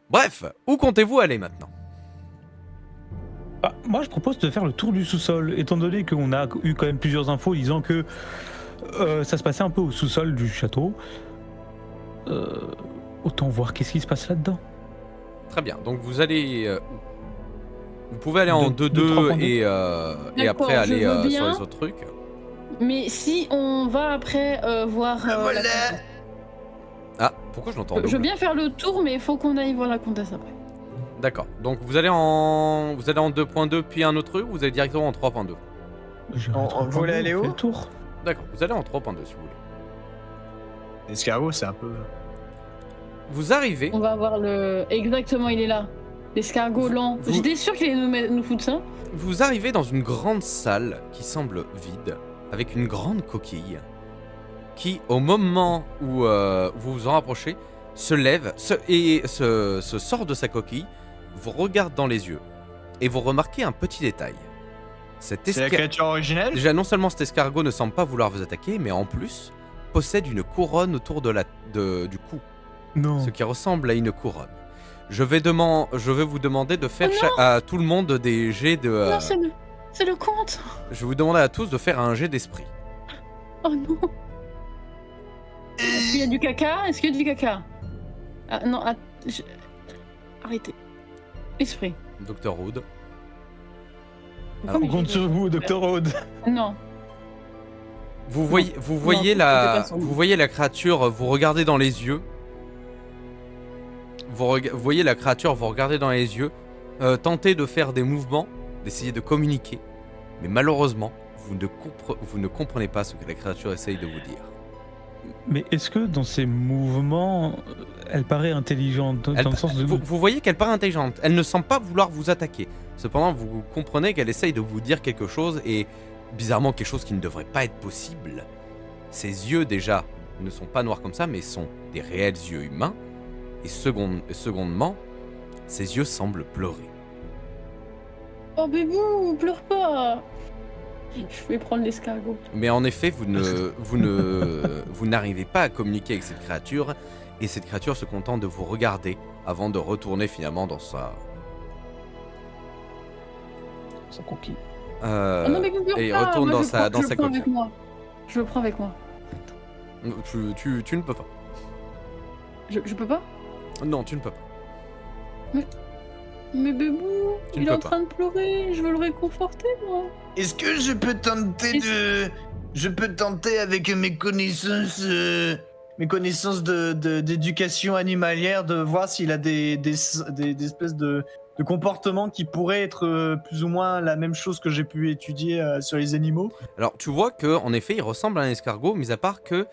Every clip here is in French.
Bref, où comptez-vous aller maintenant? Moi, je propose de faire le tour du sous-sol, étant donné qu'on a eu quand même plusieurs infos disant que ça se passait un peu au sous-sol du château. Euh, Autant voir qu'est-ce qui se passe là-dedans. Très bien, donc vous allez où? Vous pouvez aller en Deux, trois 2-2 points de... et après D'accord, je aller veux sur bien. les autres trucs. Mais si on va après voir la Voilà. comtesse. Ah, pourquoi je l'entends Je veux double? bien faire le tour, mais il faut qu'on aille voir la comtesse après. D'accord, donc vous allez en 2.2 puis un autre truc ou vous allez directement en 3.2? On voulait aller on fait où? le tour. D'accord, vous allez en 3.2 si vous voulez. L'escargot, c'est un peu. Vous arrivez, On va voir le. Exactement, il est là. L'escargot lent. vous- J'étais sûre qu'il allait nous foutre ça. vous arrivez dans une grande salle qui semble vide, avec une grande coquille, qui, au moment où vous vous en rapprochez, se lève se sort de sa coquille, vous regarde dans les yeux, et vous remarquez un petit détail. C'est la créature originelle? Déjà, non seulement cet escargot ne semble pas vouloir vous attaquer, mais en plus, possède une couronne autour du cou, Non. ce qui ressemble à une couronne. Je vais vous demander de faire Oh à tout le monde des jets de... Non, c'est le comte. je vais vous demander à tous de faire un jet d'esprit. Oh non. Est-ce qu'il y a du caca? Est-ce qu'il y a du caca? Ah non, arrêtez. Esprit. Dr. Wood. Pourquoi On compte sur vous, Dr. Rhodes. Non. Vous voyez, Non, c'était pas son vous nom. voyez la créature vous regarder dans les yeux. Vous voyez la créature vous regarder dans les yeux, tenter de faire des mouvements, d'essayer de communiquer. Mais malheureusement, vous ne comprenez pas ce que la créature essaye de vous dire. Mais est-ce que dans ses mouvements, elle paraît intelligente dans le sens de... Vous voyez qu'elle paraît intelligente. Elle ne semble pas vouloir vous attaquer. Cependant, vous comprenez qu'elle essaye de vous dire quelque chose et bizarrement quelque chose qui ne devrait pas être possible. Ses yeux déjà ne sont pas noirs comme ça, mais sont des réels yeux humains. Et secondement, ses yeux semblent pleurer. Oh bébou, pleure pas. Je vais prendre l'escargot. Mais en effet, vous n'arrivez pas à communiquer avec cette créature, et cette créature se contente de vous regarder avant de retourner finalement dans sa... Sa coquille. Oh non mais pleure et pas. retourne Moi, dans je sa le prends coquille. avec moi. Je le prends avec moi. Tu ne peux pas. Je peux pas? Non, tu ne peux pas. Mais bébou, Tu il ne est en peux pas. train de pleurer. Je veux le réconforter moi. Est-ce que je peux tenter de. Je peux tenter avec mes connaissances. Mes connaissances d'éducation animalière de voir s'il a des espèces de comportements qui pourraient être plus ou moins la même chose que j'ai pu étudier sur les animaux. Alors, tu vois que en effet, il ressemble à un escargot, mis à part que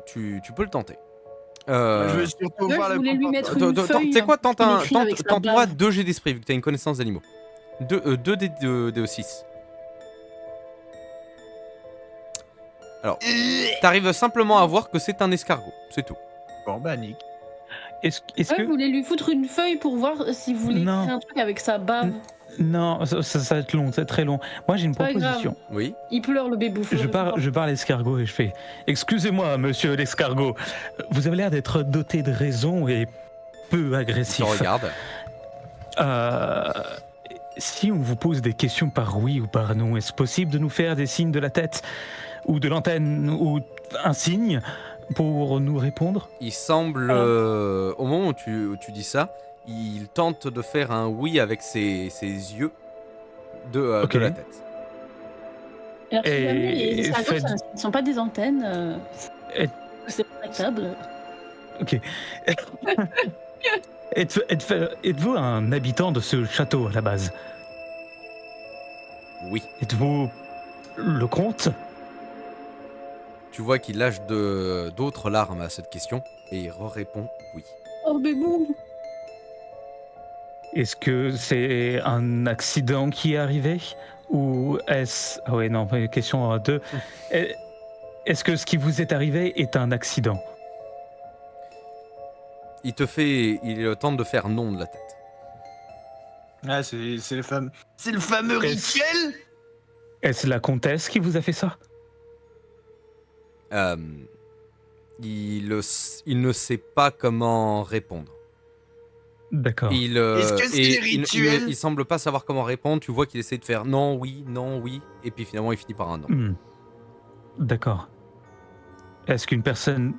tu peux le tenter. Je veux surtout Là, voir je le voulais lui comportement. mettre une Tu feuille. sais quoi, tente qu'il écrit avec sa moi bave. 2 jets d'esprit vu que tu as une connaissance d'animaux. 2 des 6. Alors, t'arrives simplement à voir que c'est un escargot, c'est tout. Bon, bah, nique. Est-ce Ouais, que... je voulais lui foutre une feuille pour voir si vous voulez Non. écrire un truc avec sa bave. Non, ça va être long, c'est très long. Moi, j'ai une Pas proposition. Oui. Il pleure le bébou. Je parle l'escargot et je fais « Excusez-moi, monsieur l'escargot, vous avez l'air d'être doté de raison et peu Il te agressif. regarde. Si on vous pose des questions par oui ou par non, est-ce possible de nous faire des signes de la tête ou de l'antenne ou un signe pour nous répondre ?» Il semble, au moment où tu dis ça, il tente de faire un oui avec ses yeux de Ok. la tête. Alors, si Et jamais les escargots, faites- ce ne sont pas des antennes, Et- c'est rétractable. Ok. Êtes-vous un habitant de ce château à la base? Oui. Êtes-vous le comte? Tu vois qu'il lâche d'autres larmes à cette question et il répond oui. Oh bébou. Est-ce que c'est un accident qui est arrivé? Ou est-ce... Ah ouais, non, question 2. Est-ce que ce qui vous est arrivé est un accident? Il tente de faire non de la tête. Ah, c'est le fameux rituel. Est-ce la comtesse qui vous a fait ça? Il ne sait pas comment répondre. D'accord. Est-ce que c'est et rituel il semble pas savoir comment répondre. Tu vois qu'il essaie de faire non, oui, et puis finalement il finit par un non. D'accord. Est-ce qu'une personne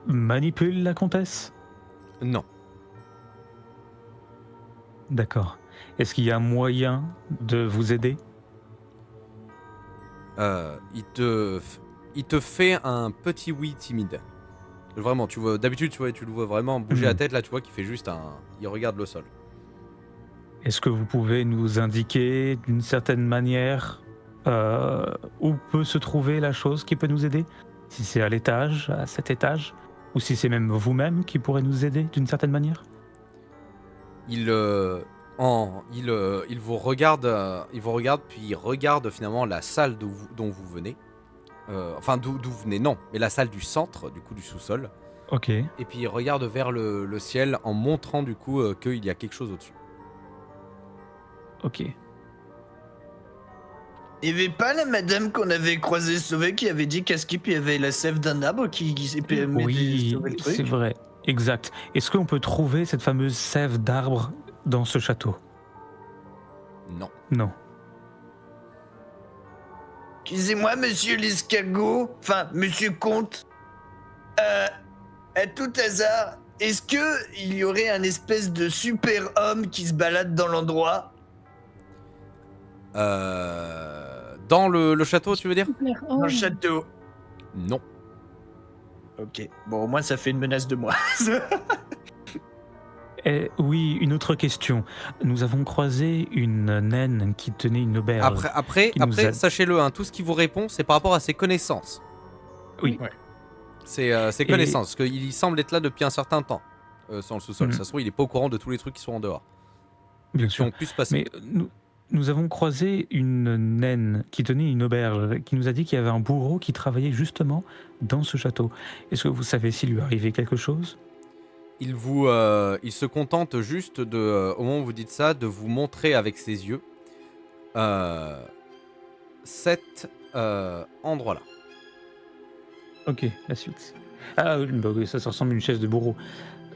manipule la comtesse? Non. D'accord. Est-ce qu'il y a moyen de vous aider? Il te fait un petit oui timide. Vraiment, tu vois, d'habitude tu le vois vraiment bouger la tête, là tu vois qu'il fait juste il regarde le sol. Est-ce que vous pouvez nous indiquer d'une certaine manière où peut se trouver la chose qui peut nous aider? Si c'est à l'étage, à cet étage, ou si c'est même vous-même qui pourrez nous aider d'une certaine manière? Il vous regarde, puis il regarde finalement la salle dont vous venez. Enfin, d'où vous venez, non, mais la salle du centre, du coup, du sous-sol. Ok. Et puis il regarde vers le ciel en montrant du coup qu'il y a quelque chose au-dessus. Ok. Il y avait pas la madame qu'on avait croisée sauvée qui avait dit qu'à Skip il y avait la sève d'un arbre qui permet de Oui, sauver le truc. c'est vrai. Exact. Est-ce qu'on peut trouver cette fameuse sève d'arbre dans ce château? Non. Non. Excusez-moi, monsieur l'escargot, enfin, monsieur Comte. À tout hasard, est-ce que il y aurait un espèce de super homme qui se balade dans l'endroit? Dans le château, tu veux dire? Super. Dans Oh. le château? Non. Ok, bon, au moins ça fait une menace de moi. Oui, une autre question. Nous avons croisé une naine qui tenait une auberge. Après, qui nous a- sachez-le, hein, tout ce qui vous répond, c'est par rapport à ses connaissances. Oui. Ouais. C'est ses connaissances, parce qu'il semble être là depuis un certain temps, sur le sous-sol. Ça se trouve, il est pas au courant de tous les trucs qui sont en dehors. Bien Qui sûr. ont pu se passer. Mais nous avons croisé une naine qui tenait une auberge, qui nous a dit qu'il y avait un bourreau qui travaillait justement dans ce château. Est-ce que vous savez s'il lui arrivait quelque chose? Il se contente juste de, au moment où vous dites ça, de vous montrer avec ses yeux cet endroit-là. Ok, la suite. Ah oui, bah oui, ça ressemble à une chaise de bourreau.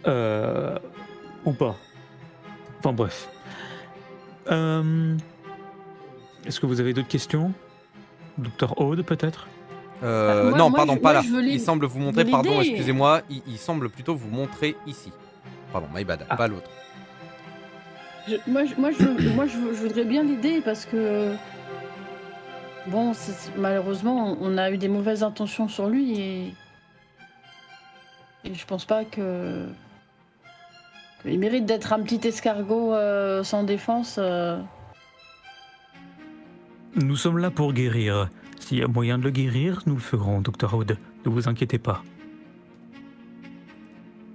Ou pas. Enfin bref. Est-ce que vous avez d'autres questions? Docteur Aude, peut-être? Moi- non, moi, pardon, je- pas moi, là. je veux Il semble vous montrer, l'aider. pardon, excusez-moi, il semble plutôt vous montrer ici. Pardon, my bad, Ah. pas l'autre. Je voudrais bien l'aider parce que bon, malheureusement, on a eu des mauvaises intentions sur lui et je pense pas qu'il mérite d'être un petit escargot sans défense. Nous sommes là pour guérir. S'il y a moyen de le guérir, nous le ferons, Docteur Aude. Ne vous inquiétez pas.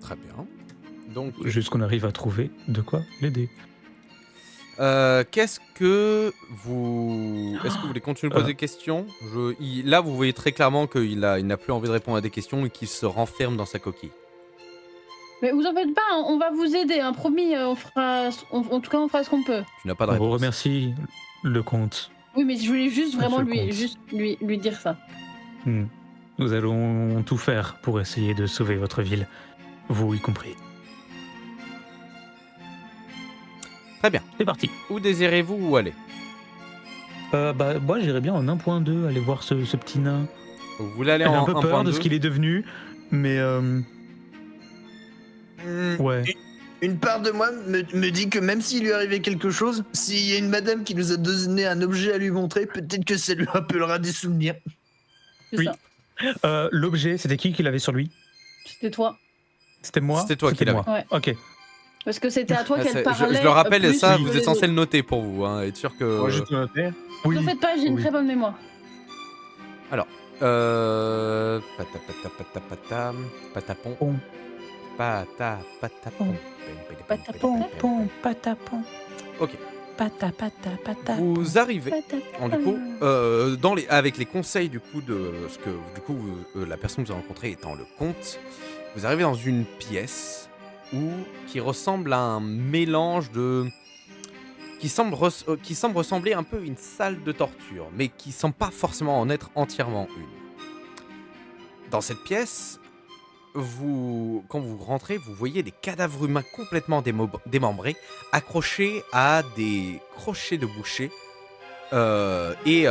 Très bien. Donc, Juste qu'on arrive à trouver de quoi l'aider. qu'est-ce que vous... Est-ce que vous voulez continuer de poser des questions? Là, vous voyez très clairement qu'il n'a plus envie de répondre à des questions et qu'il se renferme dans sa coquille. Mais vous en faites pas, hein, on va vous aider, hein, promis, en tout cas on fera ce qu'on peut. Tu n'as pas de On vous réponse. remercie, le comte. Oui, mais je voulais juste vraiment Monsieur le comte. lui dire ça. Nous allons tout faire pour essayer de sauver votre ville. Vous y compris. Très bien. C'est parti. Où désirez-vous aller? Moi, j'irais bien en 1.2 aller voir ce petit nain. Vous voulez aller J'ai en un peu peur de 1.2? ce qu'il est devenu, mais ouais. Une part de moi me dit que même s'il lui arrivait quelque chose, s'il y a une madame qui nous a donné un objet à lui montrer, peut-être que ça lui rappellera des souvenirs. C'est Oui. ça. L'objet, c'était qui l'avait sur lui? C'était toi. C'était moi. C'était toi qui l'avais. moi. Ouais. Ok. Parce que c'était à toi Ah, qu'elle parlait. je le rappelle, plus ça, que vous les êtes censé autres. le noter pour vous, hein, être sûr que... Moi, j'ai tout noté. Ne faites pas, j'ai une Oui. très bonne mémoire. Patapon. Pom. Patapon. Patapon. Ok. Patapon. Vous arrivez, du coup, avec les conseils du coup de ce que du coup la personne que vous avez rencontrée étant le comte, vous arrivez dans une pièce qui ressemble à un mélange de qui semble ressembler un peu à une salle de torture, mais qui semble pas forcément en être entièrement une. Dans cette pièce, quand vous rentrez, vous voyez des cadavres humains complètement démembrés, accrochés à des crochets de boucher, et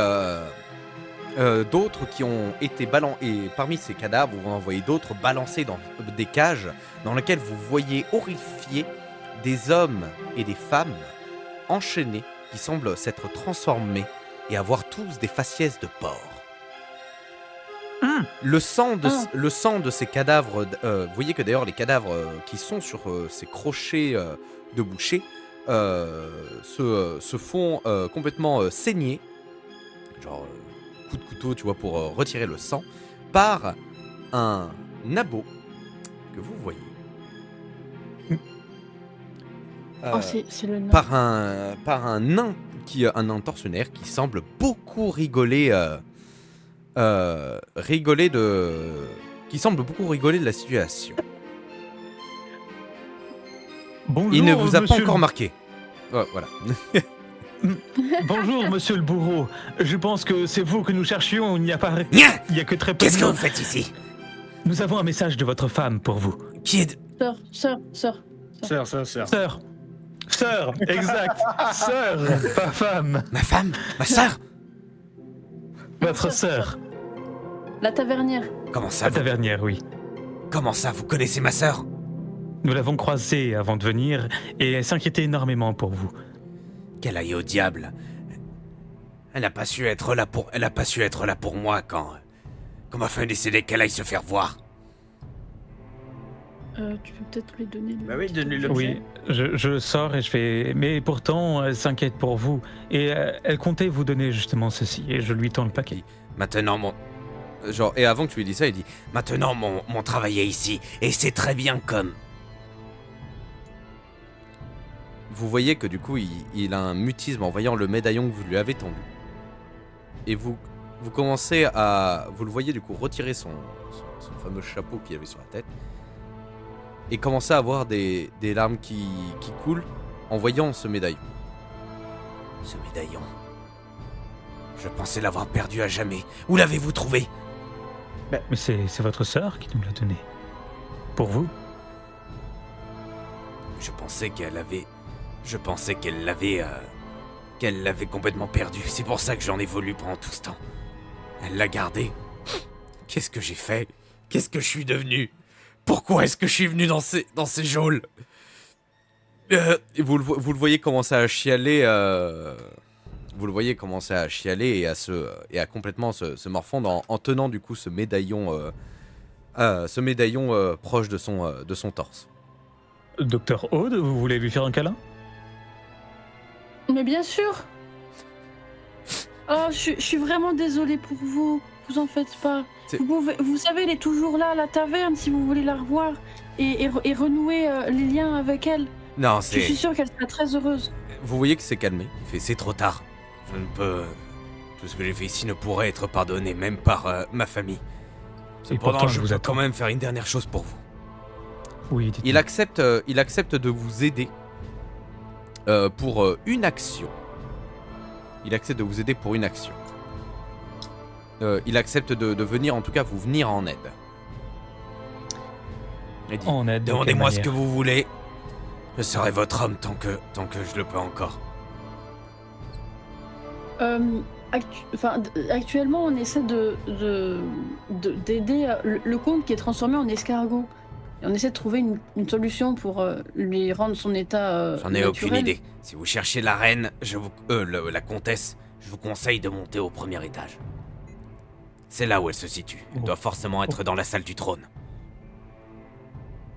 d'autres qui ont été balancés. Et parmi ces cadavres, vous en voyez d'autres balancés dans des cages, dans lesquelles vous voyez horrifiés des hommes et des femmes enchaînés, qui semblent s'être transformés et avoir tous des faciès de porc. Le sang de ces cadavres, vous voyez que d'ailleurs les cadavres qui sont sur ces crochets de boucher se font complètement saigner, genre coup de couteau, tu vois, pour retirer le sang, par un nabot que vous voyez. C'est le nain. Par un nain un nain tortionnaire qui semble beaucoup rigoler de la situation. Bonjour, Il ne vous a pas monsieur encore le- marqué. Ouais, voilà. Bonjour, monsieur le bourreau. Je pense que c'est vous que nous cherchions. Il n'y a que très peu Qu'est-ce de que mots. vous faites ici? Nous avons un message de votre femme pour vous. Qui est... Sœur. Sœur, exact. Sœur, pas femme. Ma femme? Ma sœur? Votre sœur. La tavernière. Comment ça, La tavernière, oui. vous connaissez ma sœur? Nous l'avons croisée avant de venir et elle s'inquiétait énormément pour vous. Qu'elle aille au diable. Elle n'a pas su être là pour moi quand m'a fait décider qu'elle aille se faire voir. Tu peux peut-être lui donner le... Bah oui, donne-lui le Oui, je sors et je fais... Mais pourtant, elle s'inquiète pour vous. Et elle comptait vous donner justement ceci. Et je lui tends le paquet. Maintenant, et avant que tu lui dises ça, il dit « Maintenant, mon travail est ici, et c'est très bien comme... » Vous voyez que du coup, il a un mutisme en voyant le médaillon que vous lui avez tendu. Et vous commencez à... Vous le voyez du coup retirer son fameux chapeau qu'il avait sur la tête. Et commencer à avoir des larmes qui coulent en voyant ce médaillon. Ce médaillon... Je pensais l'avoir perdu à jamais. Où l'avez-vous trouvé? Mais c'est votre sœur qui nous l'a donné. Pour vous. Je pensais qu'elle l'avait complètement perdu. C'est pour ça que j'en ai voulu pendant tout ce temps. Elle l'a gardé. Qu'est-ce que j'ai fait? Qu'est-ce que je suis devenu? Pourquoi est-ce que je suis venu dans ces geôles? Et vous le voyez commencer à chialer. Vous le voyez commencer à chialer et à complètement se morfondre en tenant du coup ce médaillon proche de son torse. Docteur Aude, vous voulez lui faire un câlin? Mais bien sûr. Oh, je suis vraiment désolée pour vous. Vous en faites pas. Vous savez, elle est toujours là à la taverne si vous voulez la revoir et renouer les liens avec elle. Non, Je suis sûre qu'elle sera très heureuse. Vous voyez que c'est calmé. Il fait c'est trop tard. Je ne peux. Tout ce que j'ai fait ici ne pourrait être pardonné, même par ma famille. Cependant, je peux quand même faire une dernière chose pour vous. Oui, dites-moi. Il accepte de vous aider pour une action. Il accepte de vous aider pour une action. Il accepte de venir, en tout cas, vous venir en aide. Il dit, En aide, de quelle demandez-moi ce que manière? vous voulez. Je serai votre homme tant que je le peux encore. Actuellement, on essaie d'aider le comte qui est transformé en escargot. Et on essaie de trouver une solution pour lui rendre son état J'en ai naturel. aucune idée. Si vous cherchez la reine, la comtesse, je vous conseille de monter au premier étage. C'est là où elle se situe. Elle doit forcément être dans la salle du trône.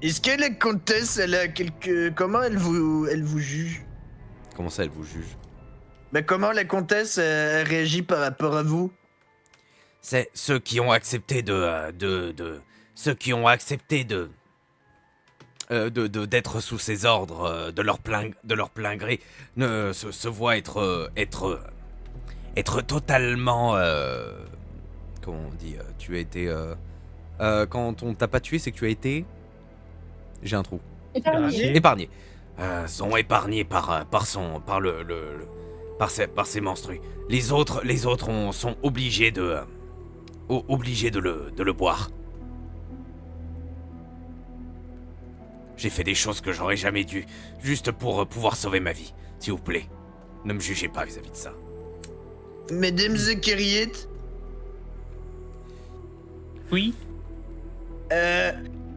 Est-ce que la comtesse, elle a quelque... Comment elle vous juge? Comment ça, elle vous juge? Bah comment la comtesse elle réagit par rapport à vous? C'est ceux qui ont accepté d'être sous ses ordres de leur plein gré se voient être totalement comment on dit, tu as été quand on t'a pas tué, c'est que tu as été, j'ai un trou, épargné. Sont épargnés par ses menstrues. Les autres sont obligés de le boire. J'ai fait des choses que j'aurais jamais dû, juste pour pouvoir sauver ma vie. S'il vous plaît, ne me jugez pas vis-à-vis de ça. Mesdames et Kyriet, Oui.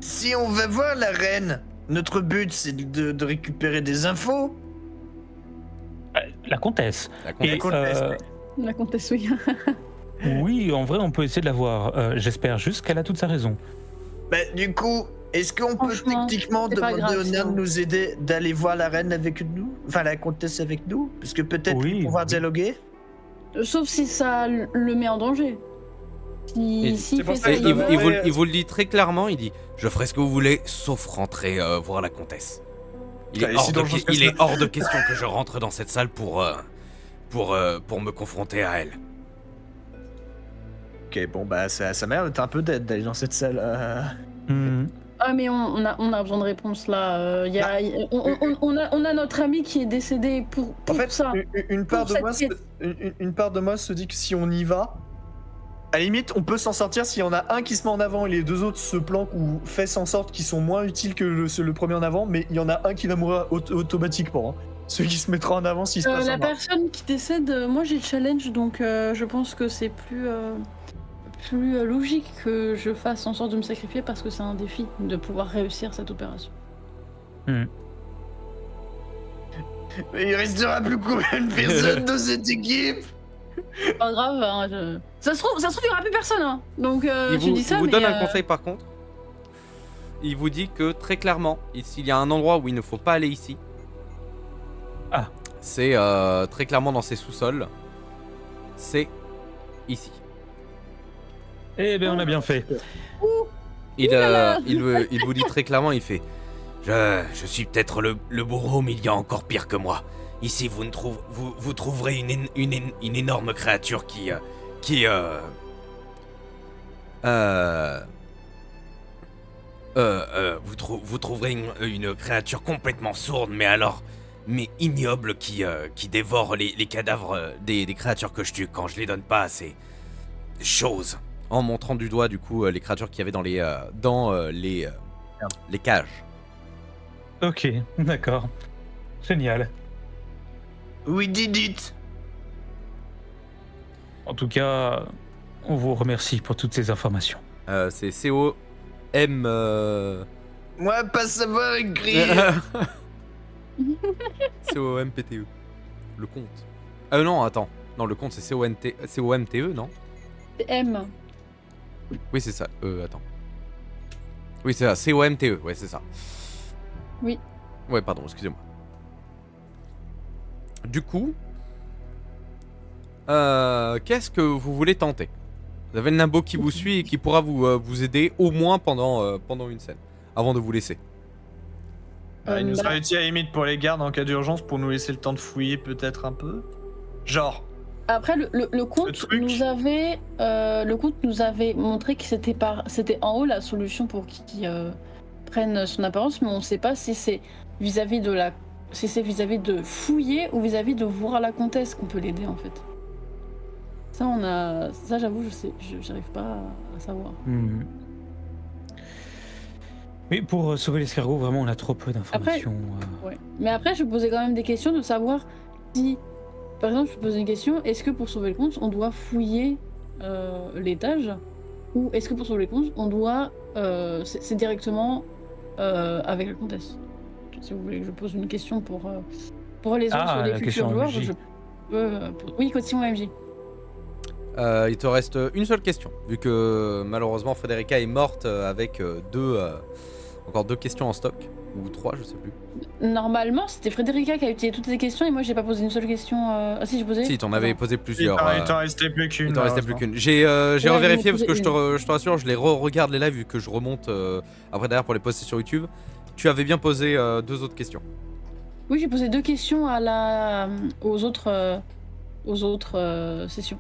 si on va voir la reine, notre but c'est de récupérer des infos. La comtesse. La Et, comtesse. La comtesse, oui. oui, en vrai, on peut essayer de la voir. J'espère juste qu'elle a toute sa raison. Bah, du coup, est-ce qu'on peut Franchement, techniquement c'est pas demander grave, aux nains de sinon. nous aider d'aller voir la reine avec nous? Enfin, la comtesse avec nous? Parce que peut-être Oui, pouvoir oui. dialoguer? Sauf si ça le met en danger. Et S'il c'est pour fait ça ça, Et que il, je il vous, devrais- il vous le dit très clairement, il dit « Je ferai ce que vous voulez, sauf rentrer voir la comtesse. » Il Allez, est hors c'est de, dangereux que il ça. est hors de question que je rentre dans cette salle pour me confronter à elle. Ok, bon, bah, ça m'a l'air d'être un peu dead d'aller dans cette salle. Hmm. Ah mais on a besoin de réponses là. On a notre ami qui est décédé pour En fait, ça. une part Pour de moi, cette quête. une part de moi se dit que si on y va, à la limite, on peut s'en sortir s'il y en a un qui se met en avant et les deux autres se planquent ou fait en sorte qu'ils sont moins utiles que le premier en avant, mais il y en a un qui va mourir automatiquement. Hein. Celui qui se mettra en avant s'il se passe La un bras. personne qui décède, moi j'ai le challenge donc je pense que c'est plus logique que je fasse en sorte de me sacrifier parce que c'est un défi de pouvoir réussir cette opération. Mais il restera plus combien de personnes dans cette équipe? Pas grave, hein, ça se trouve il y aura plus personne hein. Donc Il tu dis ça il vous mais donne un conseil par contre. Il vous dit que très clairement, s'il y a un endroit où il ne faut pas aller ici, Ah. c'est très clairement dans ses sous-sols. C'est ici. Eh bien, on a bien fait. Il, Ouh là là. il vous dit très clairement, il fait je suis peut-être le bourreau, mais il y a encore pire que moi. Ici, vous trouverez une énorme créature vous trouverez une créature complètement sourde, mais ignoble qui dévore les cadavres des créatures que je tue quand je les donne pas à ces choses. En montrant du doigt, du coup, les créatures qu'il y avait dans les cages. Ok, d'accord. Génial. We did it. En tout cas, on vous remercie pour toutes ces informations. C'est C-O-M... Moi, pas savoir écrire. C-O-M-P-T-E. Le compte. Non, attends. Non, le compte, c'est C-O-M-T-E, non? c'est M. Oui, c'est ça. Attends. Oui, c'est ça. C-O-M-T-E. Ouais, c'est ça. Oui. Ouais, pardon, excusez-moi. Du coup, qu'est-ce que vous voulez tenter? Vous avez le Nimbo qui vous suit et qui pourra vous aider au moins pendant une scène, avant de vous laisser. Il nous bah, aurait dit à la limite pour les gardes en cas d'urgence pour nous laisser le temps de fouiller peut-être un peu. Genre. Après le compte truc. nous avait montré que c'était en haut la solution pour qu'il prenne son apparence, mais on ne sait pas si c'est vis-à-vis de fouiller ou vis-à-vis de voir la comtesse qu'on peut l'aider en fait. Ça j'avoue j'arrive pas à savoir. Oui, pour sauver l'escargot, vraiment, on a trop peu d'informations. Ouais. Mais après je posais quand même des questions de savoir si, par exemple je posais une question, est-ce que pour sauver le compte on doit fouiller l'étage ou est-ce que pour sauver le compte on doit c'est directement avec la comtesse. Si vous voulez que je pose une question pour les autres, Ah, les la futurs question joueurs, MJ. je peux... Oui, question MJ. Il te reste une seule question, vu que malheureusement Frederica est morte avec encore deux questions en stock, ou trois, je sais plus. Normalement, c'était Frédérica qui a utilisé toutes les questions et moi j'ai pas posé une seule question. Ah si, j'ai posé. Si, t'en avais Attends. posé plusieurs. Il t'en restait plus qu'une. Il t'en restait plus malheureusement. qu'une. J'ai Ouais, revérifié j'en ai parce que posé je te rassure, je les regarde les lives vu que je remonte après derrière pour les poster sur YouTube. Tu avais bien posé deux autres questions. Oui, j'ai posé 2 questions aux autres sessions.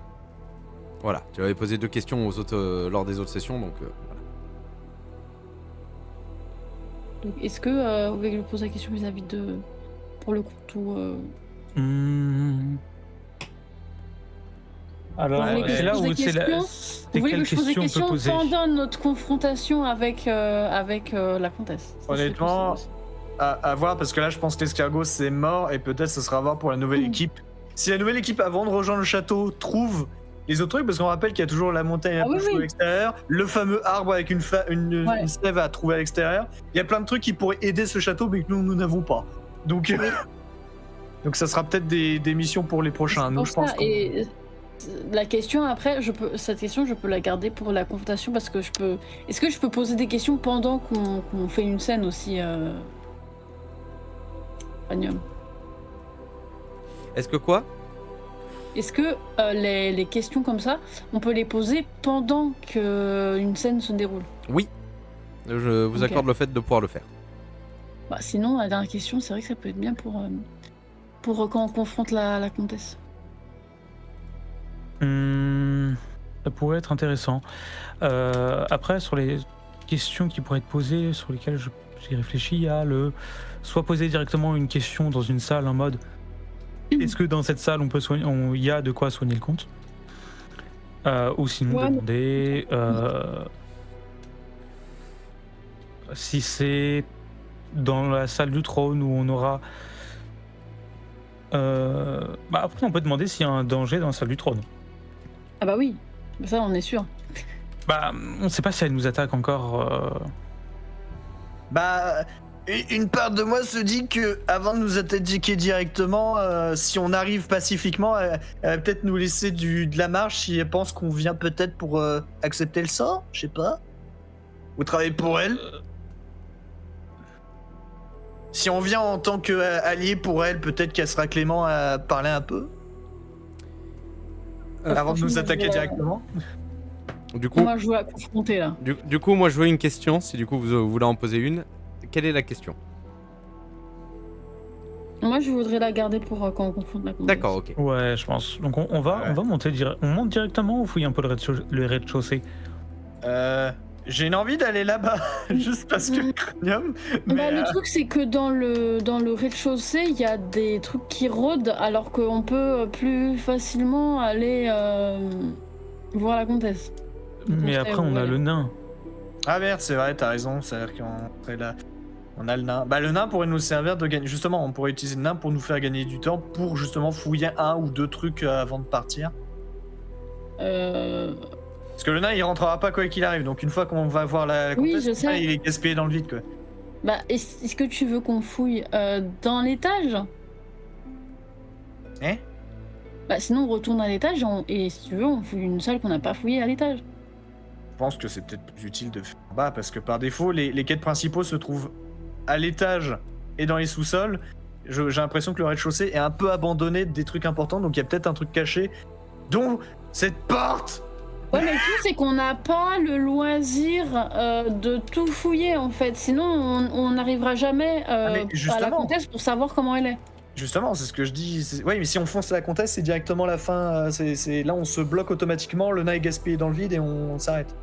Voilà, tu avais posé deux questions aux autres lors des autres sessions, donc voilà. Donc est-ce que vous voulez que je pose la question vis-à-vis de pour le compte ou Alors, Vous voulez que je c'est là pose où des c'est la... questions c'est Vous voulez que quelle je pose des question on peut questions poser pendant notre confrontation avec la comtesse? Ça, c'est Honnêtement, possible à voir, parce que là, je pense que l'escargot c'est mort et peut-être ce sera à voir pour la nouvelle équipe. Si la nouvelle équipe, avant de rejoindre le château, trouve les autres trucs, parce qu'on rappelle qu'il y a toujours la montagne un Ah peu oui, floue oui. à l'extérieur, le fameux arbre avec une Ouais. sève à trouver à l'extérieur. Il y a plein de trucs qui pourraient aider ce château, mais que nous n'avons pas. Donc, donc ça sera peut-être des missions pour les prochains. C'est Nous, pour je pense ça, qu'on... et la question après, cette question, je peux la garder pour la confrontation parce que je peux. Est-ce que je peux poser des questions pendant qu'on fait une scène aussi, Anium? Est-ce que quoi? Est-ce que les questions comme ça, on peut les poser pendant qu'une scène se déroule? Oui. Je vous Ok. accorde le fait de pouvoir le faire. Bah, sinon, la dernière question, c'est vrai que ça peut être bien pour quand on confronte la comtesse. Ça pourrait être intéressant. Après, sur les questions qui pourraient être posées, sur lesquelles j'ai réfléchi, il y a soit poser directement une question dans une salle en mode est-ce que dans cette salle on peut soigner, il y a de quoi soigner le comte, ou sinon Ouais, mais- demander si c'est dans la salle du trône où on aura. Après, on peut demander s'il y a un danger dans la salle du trône. Ah bah oui, ça on est sûr. On ne sait pas si elle nous attaque encore. Bah, une part de moi se dit que avant de nous attaquer directement, si on arrive pacifiquement, elle va peut-être nous laisser de la marge si elle pense qu'on vient peut-être pour accepter le sort, je sais pas. Ou travailler pour elle. Si on vient en tant qu'allié pour elle, peut-être qu'elle sera clément à parler un peu. Avant de nous franchement, attaquer je vais- directement. Du coup, Moi, je veux la confronter là. du coup, moi je veux une question, si du coup vous voulez en poser une. Quelle est la question? Moi, je voudrais la garder pour quand on confronte la comtesse. D'accord, ok. Ouais, je pense. Donc on va monter on monte directement ou fouille un peu le rez-de-chaussée. J'ai une envie d'aller là-bas, juste parce que cranium. Mais Bah, le truc, c'est que dans le rez-de-chaussée, il y a des trucs qui rôdent, alors qu'on peut plus facilement aller voir la comtesse. Mais sait après, où on a elle est. le nain. Ah merde, c'est vrai, t'as raison, c'est-à-dire qu'on serait là. On a le nain. Bah le nain pourrait nous servir de gagner. Justement, on pourrait utiliser le nain pour nous faire gagner du temps pour justement fouiller un ou deux trucs avant de partir. Euh... Parce que le nain il rentrera pas quoi qu'il arrive, donc une fois qu'on va voir la Oui, comtesse, je sais. il est gaspillé dans le vide quoi. Bah, est-ce que tu veux qu'on fouille dans l'étage? Hein? Bah, sinon, on retourne à l'étage et si tu veux, on fouille une salle qu'on n'a pas fouillée à l'étage. Je pense que c'est peut-être plus utile de faire en bas parce que par défaut, les quêtes principaux se trouvent à l'étage et dans les sous-sols. J'ai l'impression que le rez-de-chaussée est un peu abandonné des trucs importants, donc il y a peut-être un truc caché, dont cette porte. Ouais, mais le truc, c'est qu'on n'a pas le loisir de tout fouiller en fait. Sinon, on n'arrivera jamais mais à la justement. comtesse pour savoir comment elle est. Justement, c'est ce que je dis. Oui, mais si on fonce la comtesse, c'est directement la fin. C'est là, on se bloque automatiquement, le nain est gaspillé dans le vide et on s'arrête.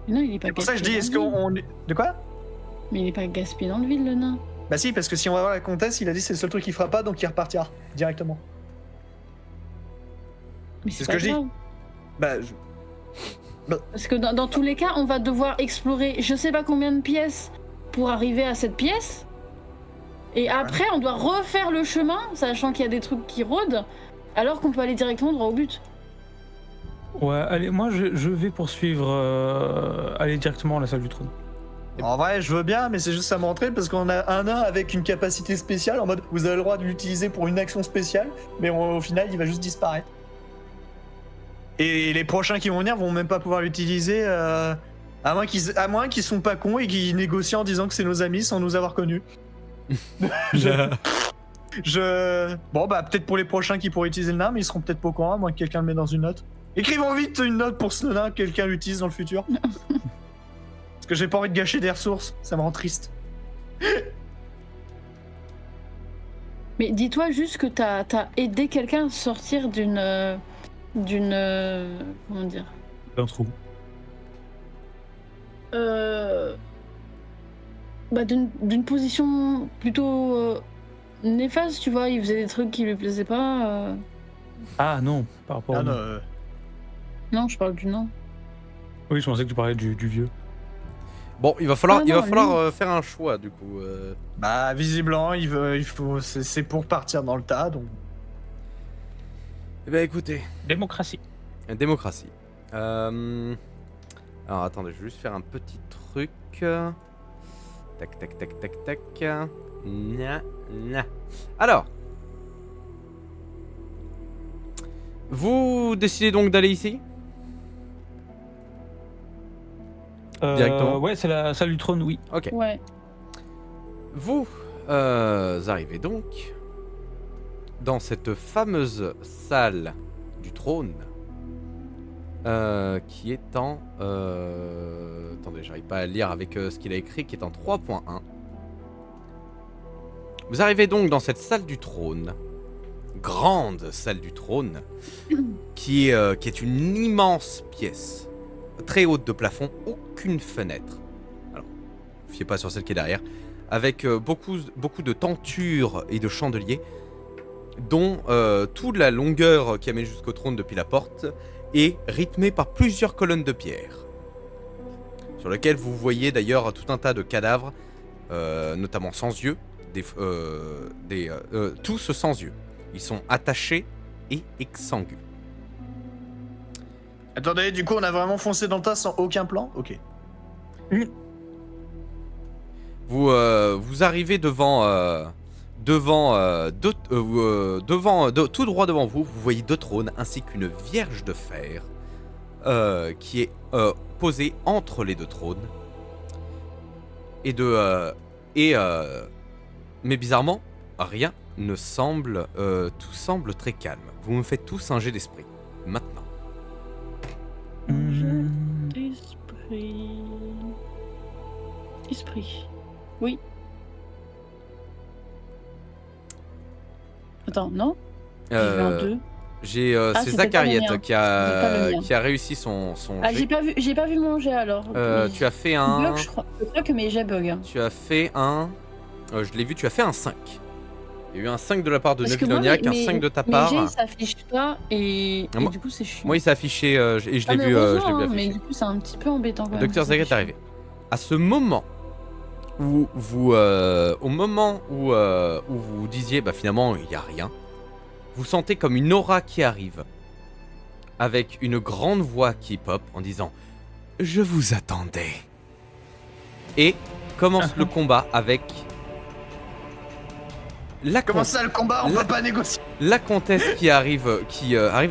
Mais non, il est pas C'est pour ça que je dis, gaspillé est-ce dans le vide. qu'on. De quoi? Mais il est pas gaspillé dans le vide, le nain. Bah si, parce que si on va voir la comtesse, il a dit c'est le seul truc qu'il fera pas, donc il repartira directement. Mais C'est ce pas que je dis. grave. Bah, Parce que dans tous les cas, on va devoir explorer je sais pas combien de pièces pour arriver à cette pièce. Et après, on doit refaire le chemin, sachant qu'il y a des trucs qui rôdent, alors qu'on peut aller directement droit au but. Ouais, allez, moi je vais poursuivre, aller directement à la salle du trône. en vrai, je veux bien, mais c'est juste ça m'entraîne parce qu'on a un nain avec une capacité spéciale en mode vous avez le droit de l'utiliser pour une action spéciale, mais au final, il va juste disparaître. Et les prochains qui vont venir vont même pas pouvoir l'utiliser, à moins qu'ils sont pas cons et qu'ils négocient en disant que c'est nos amis sans nous avoir connus. Bon bah peut-être pour les prochains qui pourraient utiliser le nain, mais ils seront peut-être pas au courant, à moins que quelqu'un le mette dans une note. Écrivons vite une note pour ce nain que quelqu'un l'utilise dans le futur. Parce que j'ai pas envie de gâcher des ressources, ça me rend triste. Mais dis-toi juste que t'as aidé quelqu'un à sortir d'une comment dire, D'un trou. bah d'une position plutôt néfaste, tu vois. Il faisait des trucs qui lui plaisaient pas. Ah non, par rapport Ah au non, nain. Non, je parle du nain. Oui, je pensais que tu parlais du vieux. Bon, il va falloir, Ah il va non, falloir faire un choix du coup. Bah, visiblement, c'est pour partir dans le tas, donc. Eh ben écoutez, Démocratie. démocratie. Alors attendez, je vais juste faire un petit truc. Tac, tac, tac, tac, tac. Na, na. Alors. Vous décidez donc d'aller ici? Directement. Ouais, c'est la salle du trône, oui. Ok. Ouais. Vous arrivez donc dans cette fameuse salle du trône qui est en... attendez, j'arrive pas à lire avec ce qu'il a écrit, qui est en 3.1. Vous arrivez donc dans cette salle du trône, grande salle du trône, qui est une immense pièce, très haute de plafond, aucune fenêtre. Alors, ne vous fiez pas sur celle qui est derrière, avec beaucoup de tentures et de chandeliers, dont toute la longueur qui amène jusqu'au trône depuis la porte est rythmée par plusieurs colonnes de pierre, sur lesquelles vous voyez d'ailleurs tout un tas de cadavres, notamment sans yeux, tous sans yeux. Ils sont attachés et exsangues. Attendez, du coup, on a vraiment foncé dans le tas sans aucun plan? Ok. Vous arrivez devant tout droit devant vous, vous voyez deux trônes ainsi qu'une vierge de fer qui est posée entre les deux trônes. Mais bizarrement, rien ne semble, tout semble très calme. Vous me faites tous un jet d'esprit maintenant. Esprit. Oui. Attends, non? J'ai vu un 2. C'est c'était Zachariette pas le mien. qui pas le mien. a réussi son Ah, jet. j'ai pas vu mon jet alors. Tu as fait Il un... bug, je crois. Je crois que mes jets bug. Hein. Tu as fait un... je l'ai vu, tu as fait un 5. Il y a eu un 5 de la part de Parce que moi, Neviloniac, un 5 de ta part. Mes jets s'affichent pas et Moi- du coup c'est chiant. Moi, il s'est affiché et je Ah, l'ai mais vu, heureusement, hein, affiché. mais du coup c'est un petit peu embêtant quand Le même. docteur que ça Zagat est s'affiche arrivé. À ce moment où vous disiez, bah finalement, il n'y a rien, vous sentez comme une aura qui arrive, avec une grande voix qui pop en disant « Je vous attendais ». Et commence le combat avec... Comment ça, le combat? On peut pas négocier. La comtesse qui arrive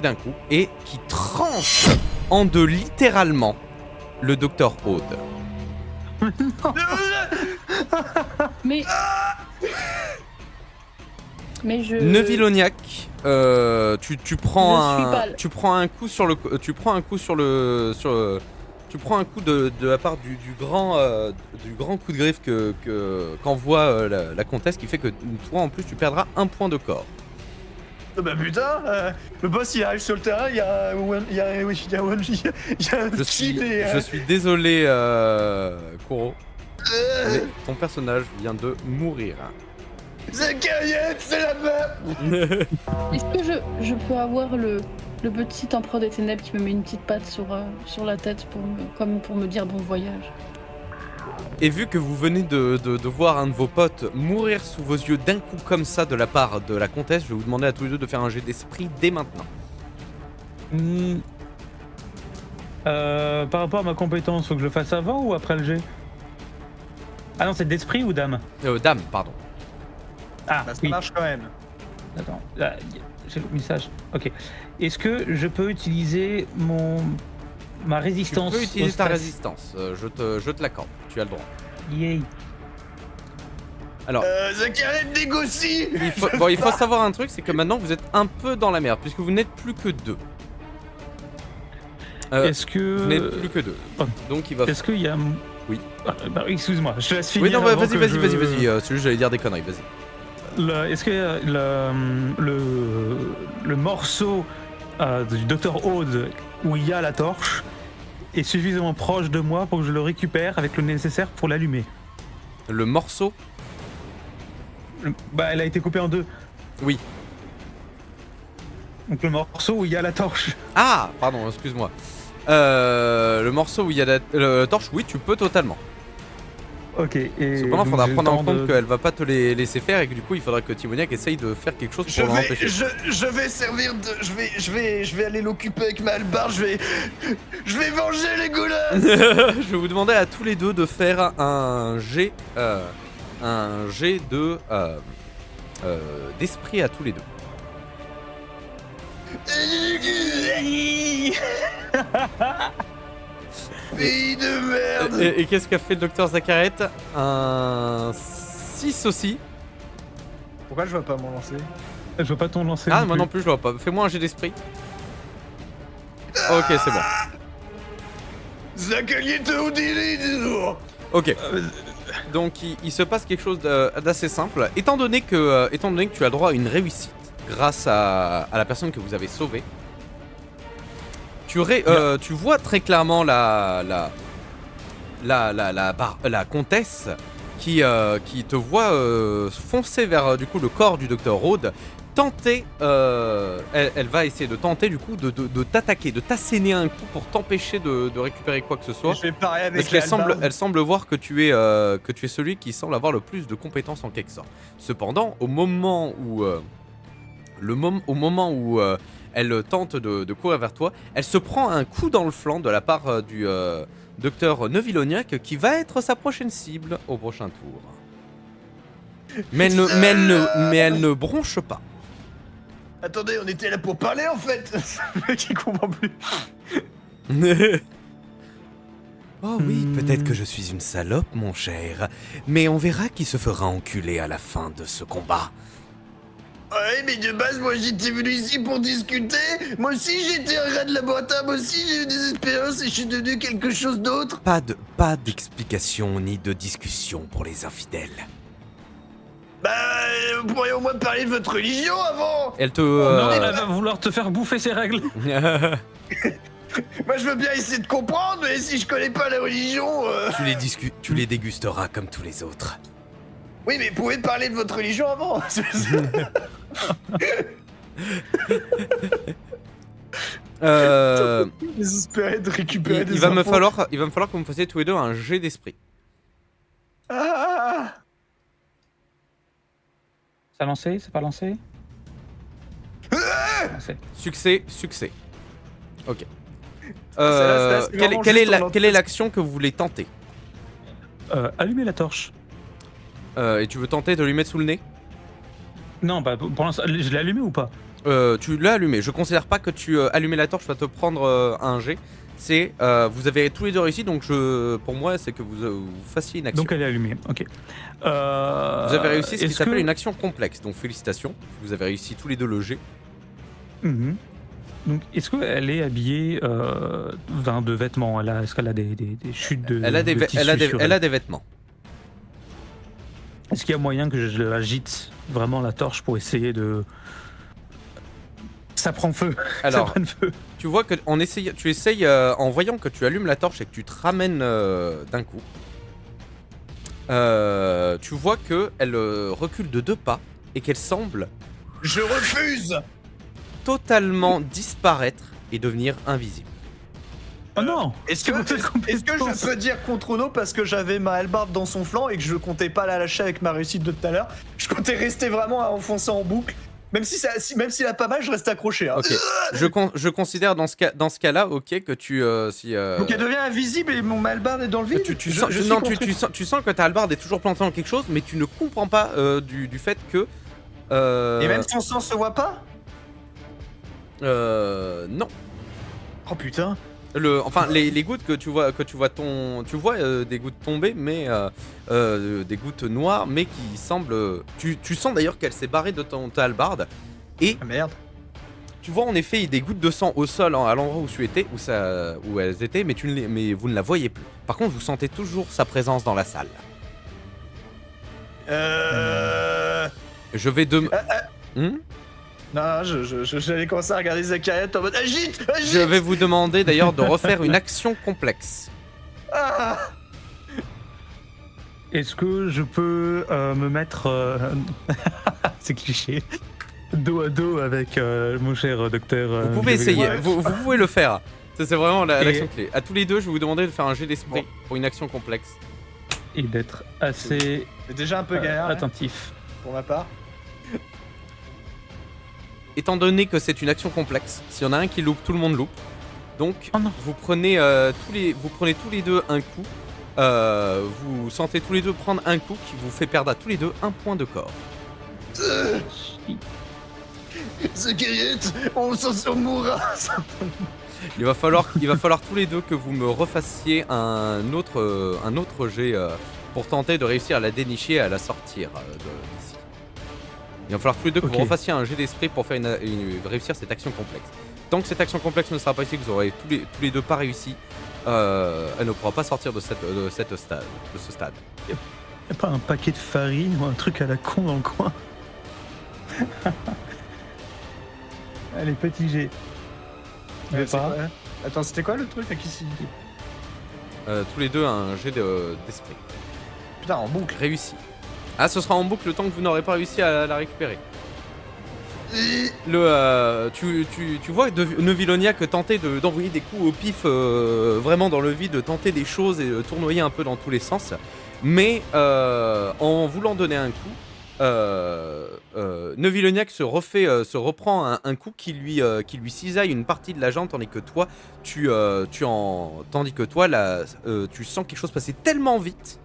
d'un coup et qui tranche en deux littéralement le docteur Aude. Mais je. Neviloniac, tu prends Je suis un, pâle. tu prends un coup sur le, tu prends un coup de la part du grand coup de griffe qu'envoie la comtesse, qui fait que toi en plus tu perdras un point de corps. Bah putain, le boss il arrive sur le terrain, il y a un Je kill et... suis désolé, Koro, mais ton personnage vient de mourir. Zachariette, c'est la meuf. Est-ce que je peux avoir le petit empereur des ténèbres qui me met une petite patte sur la tête pour me dire bon voyage? Et vu que vous venez de voir un de vos potes mourir sous vos yeux d'un coup comme ça de la part de la comtesse, je vais vous demander à tous les deux de faire un jet d'esprit dès maintenant. Par rapport à ma compétence, faut que je le fasse avant ou après le jet? Ah non, c'est d'esprit ou d'âme? Dame, pardon. Ah, Bah, ça oui. marche quand même. Attends, là, j'ai le message. Ok. Est-ce que je peux utiliser ma résistance? Tu peux utiliser au ta stress? résistance, je te l'accorde, tu as le droit. Yay. Alors, Zachariette négocie. il faut savoir un truc, c'est que maintenant vous êtes un peu dans la merde, puisque vous n'êtes plus que deux. Est-ce Vous n'êtes que... plus que deux. Oh. Donc il va... Est-ce qu'il y a... Oui. Bah, excuse-moi, je te laisse finir. Oui, non, avant vas-y, que vas-y, je- vas-y, c'est juste j'allais dire des conneries, vas-y. Est-ce que le morceau du Dr Aude où il y a la torche est suffisamment proche de moi pour que je le récupère avec le nécessaire pour l'allumer? Le morceau? Bah, elle a été coupée en deux. Oui. Donc le morceau où il y a la torche. Ah, pardon, excuse-moi. Le morceau où il y a la torche, oui, tu peux totalement. Ok. Et Cependant, il faudra j'ai le prendre en temps compte qu'elle va pas te les laisser faire et que du coup, il faudra que Timoniac essaye de faire quelque chose pour l'empêcher. Je vais servir de. Je vais aller l'occuper avec ma hallebarde, je vais venger les goulas. Je vais vous demander à tous les deux de faire un jet de d'esprit à tous les deux. Pays de merde. Et qu'est-ce qu'a fait le docteur Zacharet? Un 6 aussi. Pourquoi je vais pas m'en lancer? Je veux pas ton lancer. Ah, moi non plus, je vois pas. Fais-moi un jet d'esprit. Ok, c'est bon. Zachalier te Houdini. Ok. Donc il se passe quelque chose d'assez simple. Étant donné que tu as droit à une réussite grâce à la personne que vous avez sauvée, tu vois très clairement la comtesse qui te voit foncer vers du coup le corps du docteur Rhodes. Tenter, elle va essayer de tenter du coup de t'attaquer, de t'asséner un coup pour t'empêcher de récupérer quoi que ce soit. Je vais parler avec Parce qu'elle semble voir que tu es celui qui semble avoir le plus de compétences en quelque sorte. Cependant, au moment où elle tente de courir vers toi, elle se prend un coup dans le flanc de la part du docteur Neuvilloniac qui va être sa prochaine cible au prochain tour. Mais elle ne bronche pas. Attendez, on était là pour parler en fait. Le mec il comprend plus. Oh oui, peut-être que je suis une salope, mon cher, mais on verra qui se fera enculer à la fin de ce combat. Ouais, mais de base, moi j'étais venu ici pour discuter. Moi aussi j'étais un rat de laboratoire, moi aussi j'ai eu des expériences et je suis devenu quelque chose d'autre. Pas d'explication ni de discussion pour les infidèles. Bah, vous pourriez au moins parler de votre religion avant. Elle te... Non, elle va vouloir te faire bouffer ses règles. Moi je veux bien essayer de comprendre, mais si je connais pas la religion... Tu les dégusteras comme tous les autres. Oui, mais vous pouvez parler de votre religion avant. Désespéré de récupérer des il va me infos. falloir que vous me fassiez tous les deux un jet d'esprit. Ah. Ça a lancé? C'est pas lancé? Lancé. Succès. Ok. là, c'est vraiment Quelle juste est l'action que vous voulez tenter? Allumer la torche. Et tu veux tenter de lui mettre sous le nez? Non, bah, pour l'instant, je l'ai allumé ou pas? Tu l'as allumé. Je considère pas que tu allumer la torche va te prendre un jet. C'est vous avez tous les deux réussi, donc pour moi c'est que vous fassiez une action. Donc elle est allumée, ok. Vous avez réussi ce qui est-ce s'appelle que- une action complexe, donc félicitations. Vous avez réussi tous les deux le jet. Mhm. Donc est-ce qu'elle est habillée de vêtements? Est-ce qu'elle a des chutes de Elle a des tissu sur elle a des vêtements. Est-ce qu'il y a moyen que je agite vraiment la torche pour essayer de... Ça prend feu. Alors, Ça prend feu. tu vois que tu essayes en voyant que tu allumes la torche et que tu te ramènes d'un coup. Tu vois que elle recule de 2 pas et qu'elle semble Je refuse. totalement disparaître et devenir invisible. Oh non! Est-ce que je peux dire contre Ono parce que j'avais ma hallebarde dans son flanc et que je comptais pas la lâcher avec ma réussite de tout à l'heure? Je comptais rester vraiment à enfoncer en boucle. Même s'il a pas mal, je reste accroché. Hein. Ok. Je considère dans ce cas-là, ok, que tu Donc elle devient invisible et mon hallebarde est dans le vide. tu sens que ta hallebarde est toujours plantée dans quelque chose, mais tu ne comprends pas du fait que. Et même son sang se voit pas? Non. Oh putain. Les gouttes que tu vois des gouttes tomber, mais des gouttes noires, mais qui semblent. Tu sens d'ailleurs qu'elle s'est barrée de ta hallebarde et Ah merde. tu vois en effet des gouttes de sang au sol à l'endroit où tu étais, où elles étaient, mais vous ne la voyez plus. Par contre, vous sentez toujours sa présence dans la salle. Je vais Non, j'allais commencer à regarder Zacharias en mode agite. Je vais vous demander d'ailleurs de refaire une action complexe. Ah. Est-ce que je peux me mettre... C'est cliché. dos à dos avec mon cher docteur. Vous pouvez essayer, ouais. vous pouvez le faire. Ça, c'est vraiment Et- l'action clé. À tous les deux, je vais vous demander de faire un jet d'esprit pour une action complexe. Et d'être assez C'est déjà un peu galère hein, attentif. pour ma part. Étant donné que c'est une action complexe, s'il y en a un qui loupe, tout le monde loupe. Donc, Oh non. vous prenez tous les deux un coup. Vous sentez tous les deux prendre un coup qui vous fait perdre à tous les deux un point de corps. Zakariette, on mourra. Il va falloir tous les deux que vous me refassiez un autre jet pour tenter de réussir à la dénicher et à la sortir d'ici. Il va falloir tous les deux que Ok. vous refassiez un jet d'esprit pour faire réussir cette action complexe. Tant que cette action complexe ne sera pas ici, que vous aurez tous les deux pas réussi, elle ne pourra pas sortir de ce stade. Y'a pas un paquet de farine ou un truc à la con dans le coin? Allez, petit G. Ouais, Mais c'est pas. quoi, hein Attends, c'était quoi le truc à qui s'y Tous les deux un jet d'esprit. Putain, en boucle. Réussi. Ah, ce sera en boucle le temps que vous n'aurez pas réussi à la récupérer. Tu vois Neuvilloniac tenter d'envoyer des coups au pif vraiment dans le vide, tenter des choses et tournoyer un peu dans tous les sens. Mais en voulant donner un coup, Neuvilloniac se reprend un coup qui lui cisaille une partie de la jambe, tandis que toi, tu sens quelque chose passer tellement vite,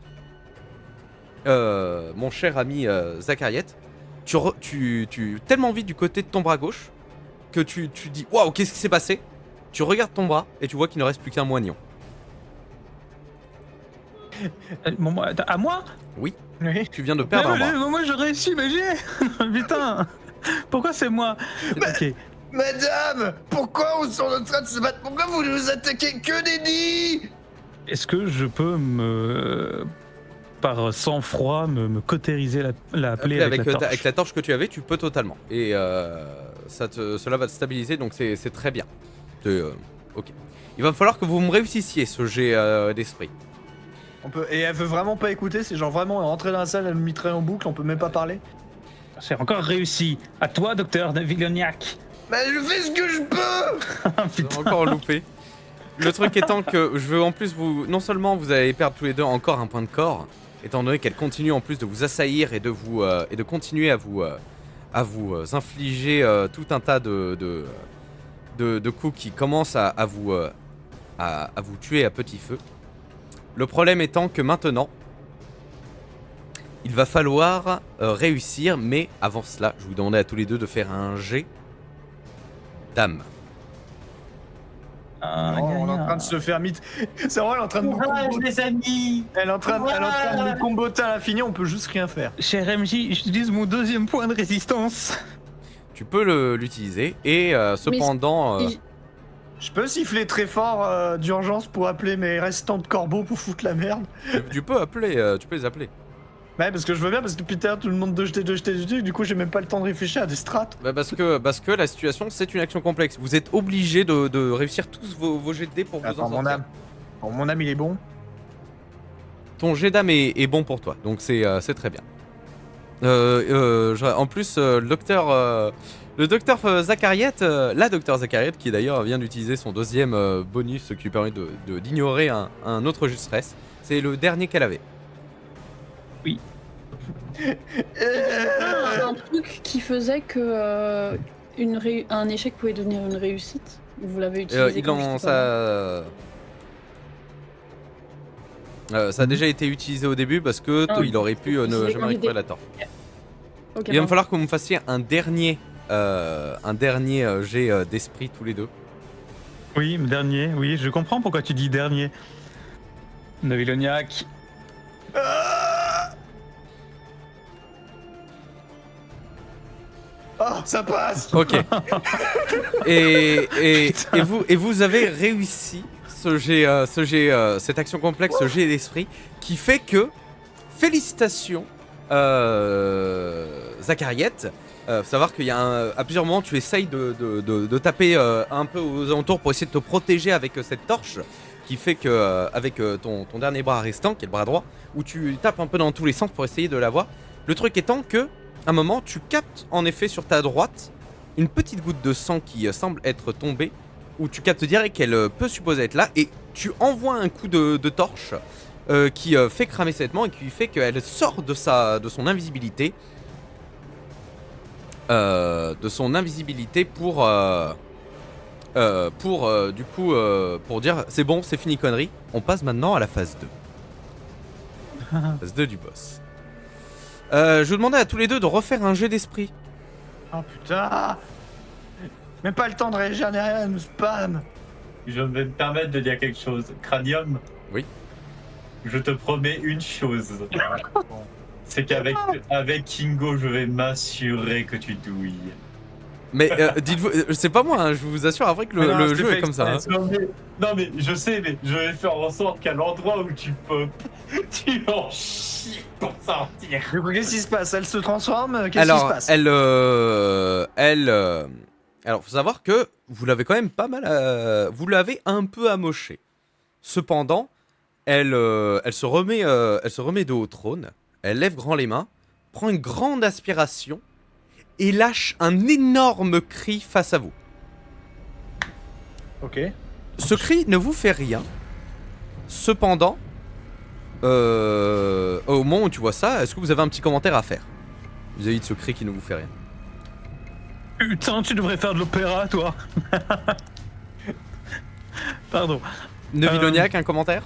mon cher ami Zakariette. Tu tellement vite du côté de ton bras gauche que tu dis waouh, qu'est-ce qui s'est passé? Tu regardes ton bras et tu vois qu'il ne reste plus qu'un moignon. À moi? Oui. Tu viens de perdre un bras. Moi j'ai réussi, mais j'ai. Putain! Pourquoi c'est moi? Ok. Madame, pourquoi on est en train de se battre? Pourquoi vous nous attaquez que des nids? Est-ce que je peux par sang-froid, me cautériser la plaie avec la torche? Avec la torche que tu avais, tu peux totalement. Et cela va te stabiliser, donc c'est très bien. Ok. Il va falloir que vous me réussissiez ce jet d'esprit. Et elle veut vraiment pas écouter, c'est genre vraiment rentrer dans la salle, elle me mitraille en boucle, on peut même pas parler. J'ai encore réussi. À toi, docteur Neuvilloniac. Bah je fais ce que je peux. J'ai encore loupé. Le truc étant que je veux en plus non seulement vous allez perdre tous les deux encore un point de corps, étant donné qu'elle continue en plus de vous assaillir et de continuer à vous infliger tout un tas de coups qui commencent à vous tuer à petit feu. Le problème étant que maintenant, il va falloir réussir, mais avant cela, je vous demandais à tous les deux de faire un jet d'âme. On est en train de se faire mythe. C'est vrai, elle est en train de nous comboter. les amis. Elle est en train de nous comboter à l'infini, on peut juste rien faire. Cher MJ, j'utilise mon deuxième point de résistance. Tu peux l'utiliser et cependant... Je peux siffler très fort d'urgence pour appeler mes restants de corbeaux pour foutre la merde. tu peux les appeler. Ouais, parce que je veux bien, parce que depuis tout à l'heure, tout le monde de jeter, du coup j'ai même pas le temps de réfléchir à des strats. Bah parce que la situation c'est une action complexe. Vous êtes obligés de réussir tous vos jets de dés pour vous en Attends, sortir. mon âme. Bon, mon âme il est bon. Ton jet d'âme est bon pour toi, donc c'est très bien. En plus, le docteur Zakariette, la docteur Zakariette, qui d'ailleurs vient d'utiliser son deuxième bonus qui lui permet d'ignorer un autre jet de stress, c'est le dernier qu'elle avait. Un truc qui faisait que un échec pouvait devenir une réussite. Vous l'avez utilisé ça a déjà été utilisé au début parce que il aurait pu ne jamais récupérer la torche. Okay, Il va me falloir que vous me fassiez un dernier jet d'esprit tous les deux. Oui, dernier, oui, je comprends pourquoi tu dis dernier. Neuvilloniac. Oh, ça passe. Ok. et vous avez réussi cette action complexe, ce jet d'esprit, qui fait que, félicitations, Zakariette. Faut savoir qu'il y a à plusieurs moments, tu essayes de taper un peu aux alentours pour essayer de te protéger avec cette torche, qui fait que, avec ton dernier bras restant, qui est le bras droit, où tu tapes un peu dans tous les sens pour essayer de l'avoir. Le truc étant que un moment, tu captes en effet sur ta droite une petite goutte de sang qui semble être tombée, où tu captes direct qu'elle peut supposer être là, et tu envoies un coup de torche qui fait cramer ses vêtements et qui fait qu'elle sort de son invisibilité. Pour dire c'est bon, c'est fini connerie. On passe maintenant à la phase 2. Phase 2 du boss. Je vous demandais à tous les deux de refaire un jet d'esprit. Oh putain. Même pas le temps de réagir ni rien, elle nous spam. Je vais me permettre de dire quelque chose. Cranium. Oui. Je te promets une chose. C'est qu'avec Kingo, je vais m'assurer que tu douilles. Mais dites-vous, c'est pas moi, hein, je vous assure après que le jeu est comme ça. Hein. Non mais je sais, mais je vais faire en sorte qu'à l'endroit où tu peux, tu en chies pour sortir. Du coup, qu'est-ce qui se passe? Elle se transforme? Qu'est-ce qui se passe? Alors, faut savoir que vous l'avez quand même pas mal, vous l'avez un peu amoché. Cependant, elle se remet dos au trône, elle lève grand les mains, prend une grande aspiration et lâche un énorme cri face à vous. Ok. Ce cri ne vous fait rien. Cependant, au moment où tu vois ça, est-ce que vous avez un petit commentaire à faire vis-à-vis de ce cri qui ne vous fait rien? Putain, tu devrais faire de l'opéra, toi. Pardon. Neviloniac, un commentaire?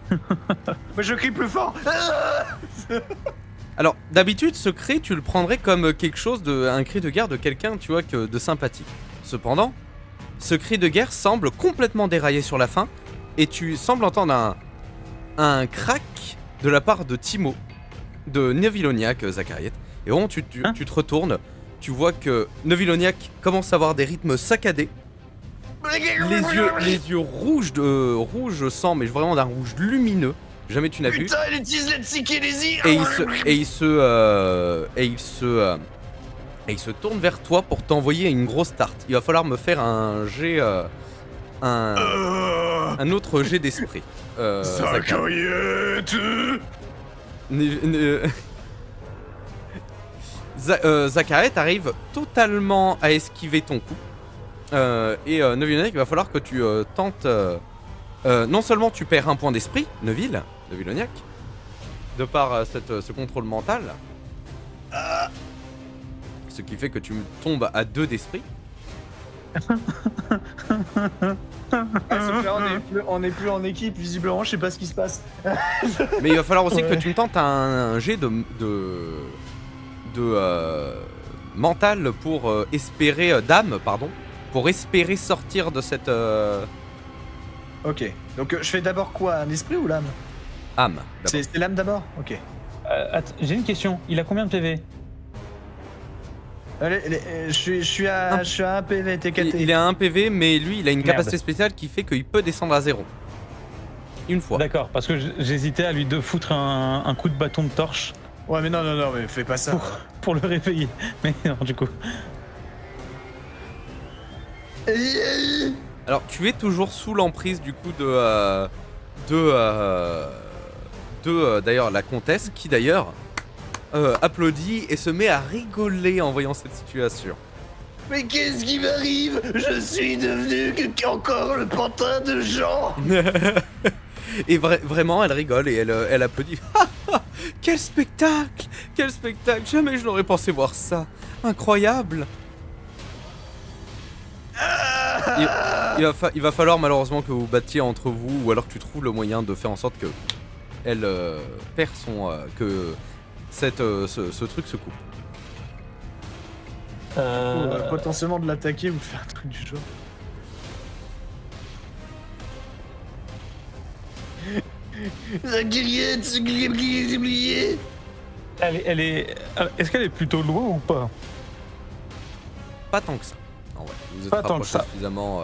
Moi je crie plus fort. Alors, d'habitude, ce cri, tu le prendrais comme quelque chose un cri de guerre de quelqu'un, tu vois, de sympathique. Cependant, ce cri de guerre semble complètement déraillé sur la fin, et tu sembles entendre un crack de la part de Timo, de Neviloniac, Zachariette. Et au moment où tu te retournes, tu vois que Neviloniac commence à avoir des rythmes saccadés, les yeux rouge sang, mais vraiment d'un rouge lumineux. Jamais tu n'as vu. Putain, elle utilise la psychénésie. Et il se tourne vers toi pour t'envoyer une grosse tarte. Il va falloir me faire un jet, un autre jet d'esprit. Zachariette. Zachariette arrive totalement à esquiver ton coup. Et Neviloniac, il va falloir que tu tentes. Non seulement tu perds un point d'esprit, Neviloniac, de par ce contrôle mental, ce qui fait que tu tombes à 2 d'esprit. On est plus en équipe, visiblement, je sais pas ce qui se passe. Mais il va falloir aussi que tu me tentes un jet de mental pour espérer d'âme, pardon, pour espérer sortir de cette Ok, donc je fais d'abord quoi? Un esprit ou l'âme? âme. C'est l'âme d'abord? Ok. J'ai une question. Il a combien de PV? Allez, je suis à 1 PV, TKT. Il est à 1 PV, mais lui, il a une Merde. capacité spéciale qui fait qu'il peut descendre à 0. Une fois. D'accord, parce que j'hésitais à lui foutre un coup de bâton de torche Ouais, mais non, mais fais pas ça. pour le réveiller. Mais non, du coup. Alors, tu es toujours sous l'emprise du coup d'ailleurs la comtesse qui d'ailleurs applaudit et se met à rigoler en voyant cette situation. Mais qu'est-ce qui m'arrive? Je suis devenu encore le pantin de Jean. Et vraiment, elle rigole et elle applaudit. Quel spectacle! Quel spectacle! Jamais je n'aurais pensé voir ça. Incroyable! Il va falloir malheureusement que vous battiez entre vous ou alors que tu trouves le moyen de faire en sorte que elle perd que ce truc se coupe. Potentiellement de l'attaquer ou de faire un truc du genre. Zachariette, oublié. Elle est. Est-ce qu'elle est plutôt loin ou pas? Pas tant que ça. En vrai, vous êtes Pas tant que ça. suffisamment.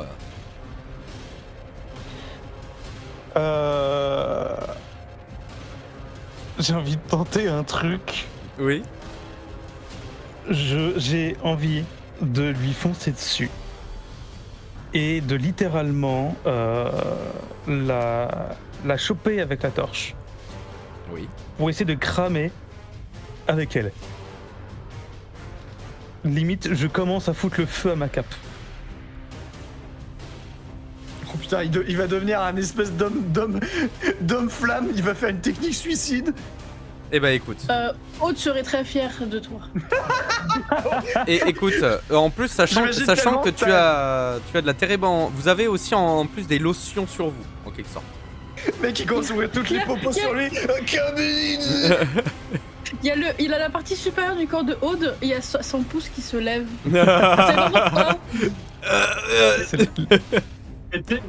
J'ai envie de tenter un truc. Oui. J'ai envie de lui foncer dessus et de littéralement la choper avec la torche. Oui. pour essayer de cramer avec elle. Limite, je commence à foutre le feu à ma cape. Oh putain, il va devenir un espèce d'homme flamme, il va faire une technique suicide. Eh ben écoute. Aude serait très fière de toi. Et écoute, en plus, sachant J'imagine que tellement tu as de la térébenthine, vous avez aussi en plus des lotions sur vous, en quelque sorte. Le mec, il commence à ouvrir toutes les popos sur lui. Camille. Il a la partie supérieure du corps de Aude, il y a son pouce qui se lève. C'est pas pourquoi.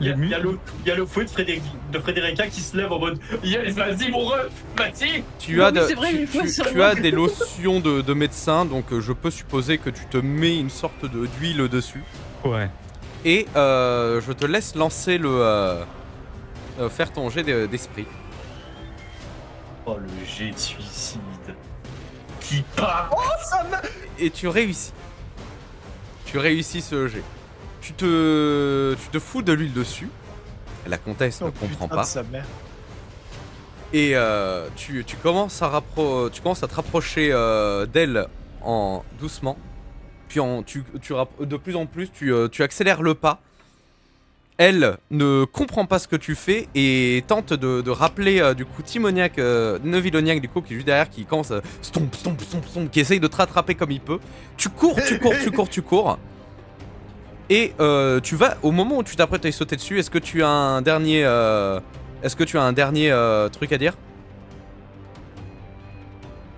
Il y a le fouet de Frédérica qui se lève en mode yes, vas-y mon ref, vas-y. Tu as, Non, mais c'est vrai, il faut tu sûrement as que- des lotions de médecin, donc je peux supposer que tu te mets une sorte d'huile dessus. Ouais. Et je te laisse lancer faire ton jet d'esprit. Oh le jet de suicide qui part. Ça m'a... Et tu réussis. Tu réussis ce jet. Tu te fous de l'huile dessus. La comtesse ne Oh, comprend putain pas. de sa mère. Et tu commences à te rapprocher d'elle doucement. Puis de plus en plus, tu accélères le pas. Elle ne comprend pas ce que tu fais et tente de rappeler du coup Timoniac, Neuvilloniac du coup qui est juste derrière, qui commence à stomp, qui essaye de te rattraper comme il peut. Tu cours. Et tu vas, au moment où tu t'apprêtes à y sauter dessus, est-ce que tu as un dernier truc à dire?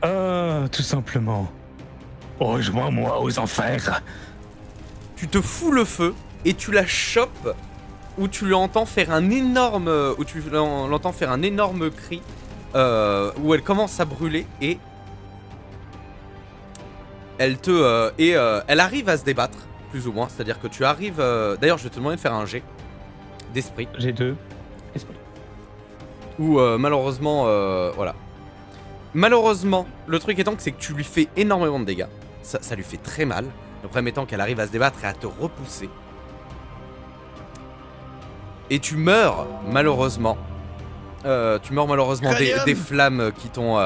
Tout simplement. Rejoins-moi aux enfers. Tu te fous le feu et tu la chopes où tu l'entends faire un énorme cri où elle commence à brûler et elle arrive à se débattre plus ou moins, c'est-à-dire que tu arrives d'ailleurs je vais te demander de faire un jet d'esprit J'ai 2. Esprit. où malheureusement voilà. Malheureusement, le truc étant que c'est que tu lui fais énormément de dégâts. Ça lui fait très mal. Le problème étant qu'elle arrive à se débattre et à te repousser. Et tu meurs malheureusement. Cranium. Des flammes qui t'ont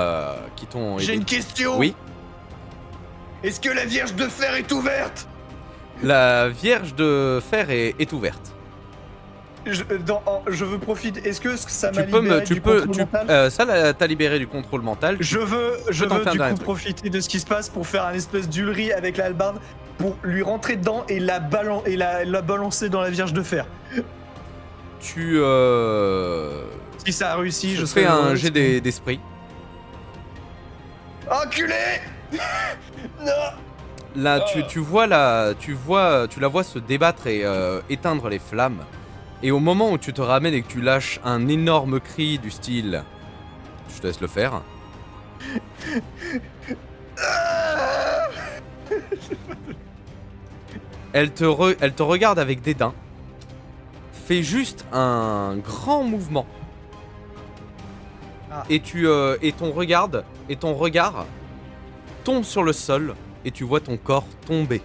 J'ai aidé. une question. Oui. Est-ce que la Vierge de Fer est ouverte? La Vierge de Fer est ouverte. Je veux profiter. Est-ce que ça m'a Tu peux libéré du contrôle mental? ça t'a libéré du contrôle mental. Je veux t'en faire un du dernier coup truc. profiter de ce qui se passe pour faire un espèce d'ulri avec la hallebarde pour lui rentrer dedans et la balancer dans la Vierge de Fer. Tu Si ça a réussi, je fais serai un heureux. jet d'esprit. Enculé. Non. Là, tu la vois se débattre et éteindre les flammes. Et au moment où tu te ramènes et que tu lâches un énorme cri du style, je te laisse le faire. Elle te regarde avec dédain. Fais juste un grand mouvement. Ah. Et ton regard tombe sur le sol et tu vois ton corps tomber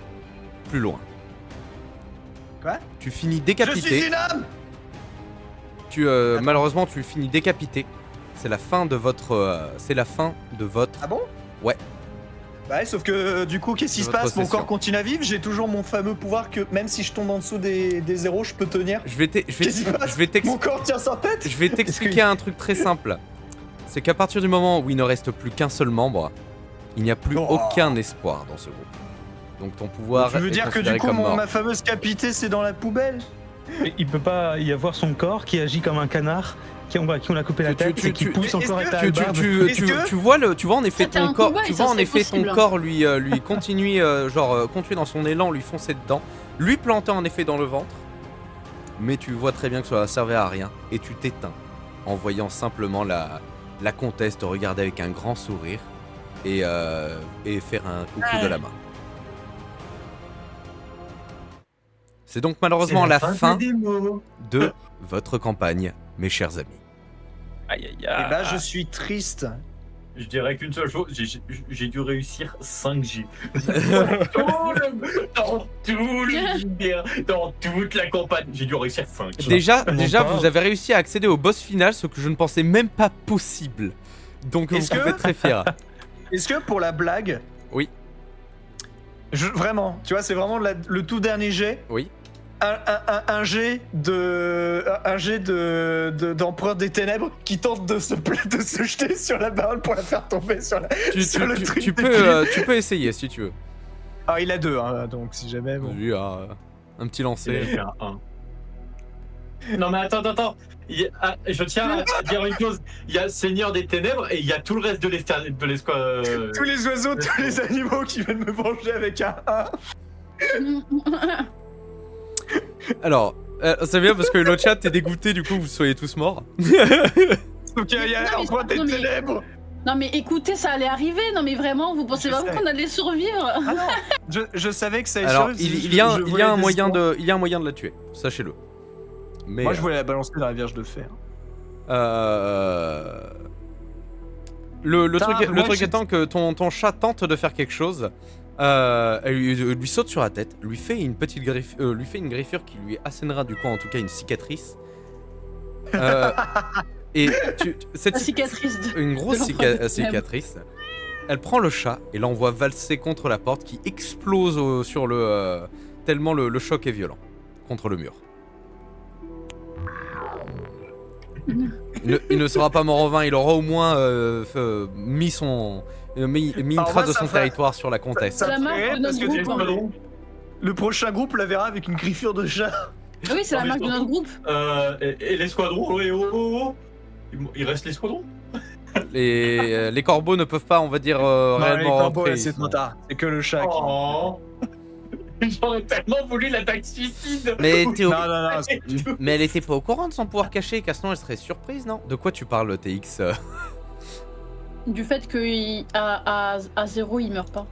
plus loin. Quoi? Tu finis Je décapité. suis une âme. Malheureusement, tu finis décapité. C'est la fin de votre. Ah bon? Ouais. Bah ouais, sauf que du coup, qu'est-ce qui De se votre passe? Mon session. corps continue à vivre. J'ai toujours mon fameux pouvoir que même si je tombe en dessous des zéros, je peux tenir. Je vais Qu'est-ce qui se passe? Mon corps tient sa tête. Je vais t'expliquer un truc très simple. C'est qu'à partir du moment où il ne reste plus qu'un seul membre, il n'y a plus Oh. aucun espoir dans ce groupe. Donc ton pouvoir. Tu veux est dire que considéré du coup, comme mort. ma fameuse capitée, c'est dans la poubelle? Mais il peut pas y avoir son corps qui agit comme un canard, qui on a coupé la tête et qui pousse est-ce encore que avec la Tu hallebarde. vois en effet C'était ton un corps, combat et tu ça vois en serait effet ton possible. corps lui continuer continuer dans son élan, lui foncer dedans, lui planter en effet dans le ventre. Mais tu vois très bien que ça servait à rien et tu t'éteins en voyant simplement la comtesse te regarder avec un grand sourire et faire un coucou de la main. C'est donc malheureusement la fin des mots. de votre campagne, mes chers amis. Aïe aïe Et aïe. bah, je suis triste. Je dirais qu'une seule chose, j'ai dû réussir 5 G. Dans toute la campagne, j'ai dû réussir 5. Déjà, On en parle. vous avez réussi à accéder au boss final, ce que je ne pensais même pas possible. Donc vous Est-ce que- pouvez être très fier. Est-ce que pour la blague... Oui. Vraiment, tu vois, c'est vraiment le tout dernier jet. Oui. Un jet d'empereur des ténèbres qui tente de se jeter sur la baronne pour la faire tomber sur le truc. Tu peux essayer si tu veux. Ah, il a 2, hein, donc si jamais... Bon. Lui a un petit Il a lancer. fait un 1. Non mais attends. Je tiens à dire une chose. Il y a Seigneur des Ténèbres et il y a tout le reste de l'escouade. Tous les oiseaux, tous les animaux qui viennent me venger avec un 1. Alors, c'est bien parce que le chat est dégoûté, du coup vous soyez tous morts. Donc il y a Non, mais l'empereur des non, mais- ténèbres. Non mais écoutez, ça allait arriver. Non mais vraiment, vous pensez Je vraiment sais. qu'on allait survivre? Ah non, je savais que ça allait Alors, survivre, c'est juste il y a que je un voulais moyen d'espoir. il y a un moyen de la tuer, sachez-le. Mais Moi je voulais la balancer dans la Vierge de Fer. le Putain, truc, moi, j'ai- étant que ton chat tente de faire quelque chose, elle lui saute sur la tête, lui fait une petite lui fait une griffure qui lui assénera du coup en tout cas une cicatrice. Et cette La cicatrice de... une grosse de l'empereur des ténèbres. cicatrice. Elle prend le chat et l'envoie valser contre la porte qui explose sur le tellement le choc est violent contre le mur. Il ne sera pas mort au vin, il aura au moins mis une Alors trace moi, de ça son ferait- territoire sur la comtesse. C'est la marque ferait de parce notre que groupe. du coup, le prochain groupe la verra avec une griffure de chat. Ah oui, c'est la Non, mais marque de notre groupe. Et l'escadron, oh. Il reste l'escadron. Les corbeaux ne peuvent pas, on va dire, Non, les réellement corbeaux, rentrer. là, c'est trop tard. C'est que le chat qui... Oh. J'aurais tellement voulu l'attaque suicide. Mais t'es au- Non, non, non. Mais elle était pas au courant de son pouvoir caché, car sinon elle serait surprise, non? De quoi tu parles, TX? Du fait qu'à 0, il meurt pas.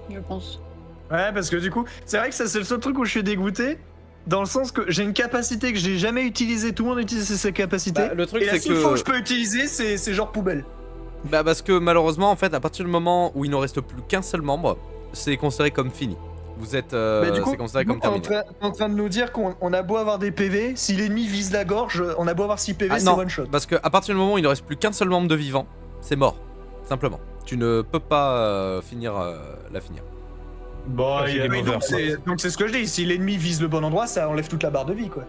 Je pense. Ouais, parce que du coup, c'est vrai que ça, c'est le seul truc où je suis dégoûté. Dans le sens que j'ai une capacité que je n'ai jamais utilisée. Tout le monde utilise ses capacités. Bah, le truc, et la c'est seule fois où que. je peux utiliser, c'est genre poubelle. Bah, parce que malheureusement, en fait, à partir du moment où il ne reste plus qu'un seul membre, c'est considéré comme fini. Vous êtes. Mais du coup, c'est considéré comme t'es en terminé. en train de nous dire qu'on a beau avoir des PV, si l'ennemi vise la gorge, on a beau avoir 6 PV, Ah, c'est non. one shot. Parce que à partir du moment où il ne reste plus qu'un seul membre de vivant, c'est mort. Simplement. Tu ne peux pas la finir. Bon, Ah, il y a- c'est des Oui, mauvais donc c'est ce que je dis. Si l'ennemi vise le bon endroit, ça enlève toute la barre de vie, quoi.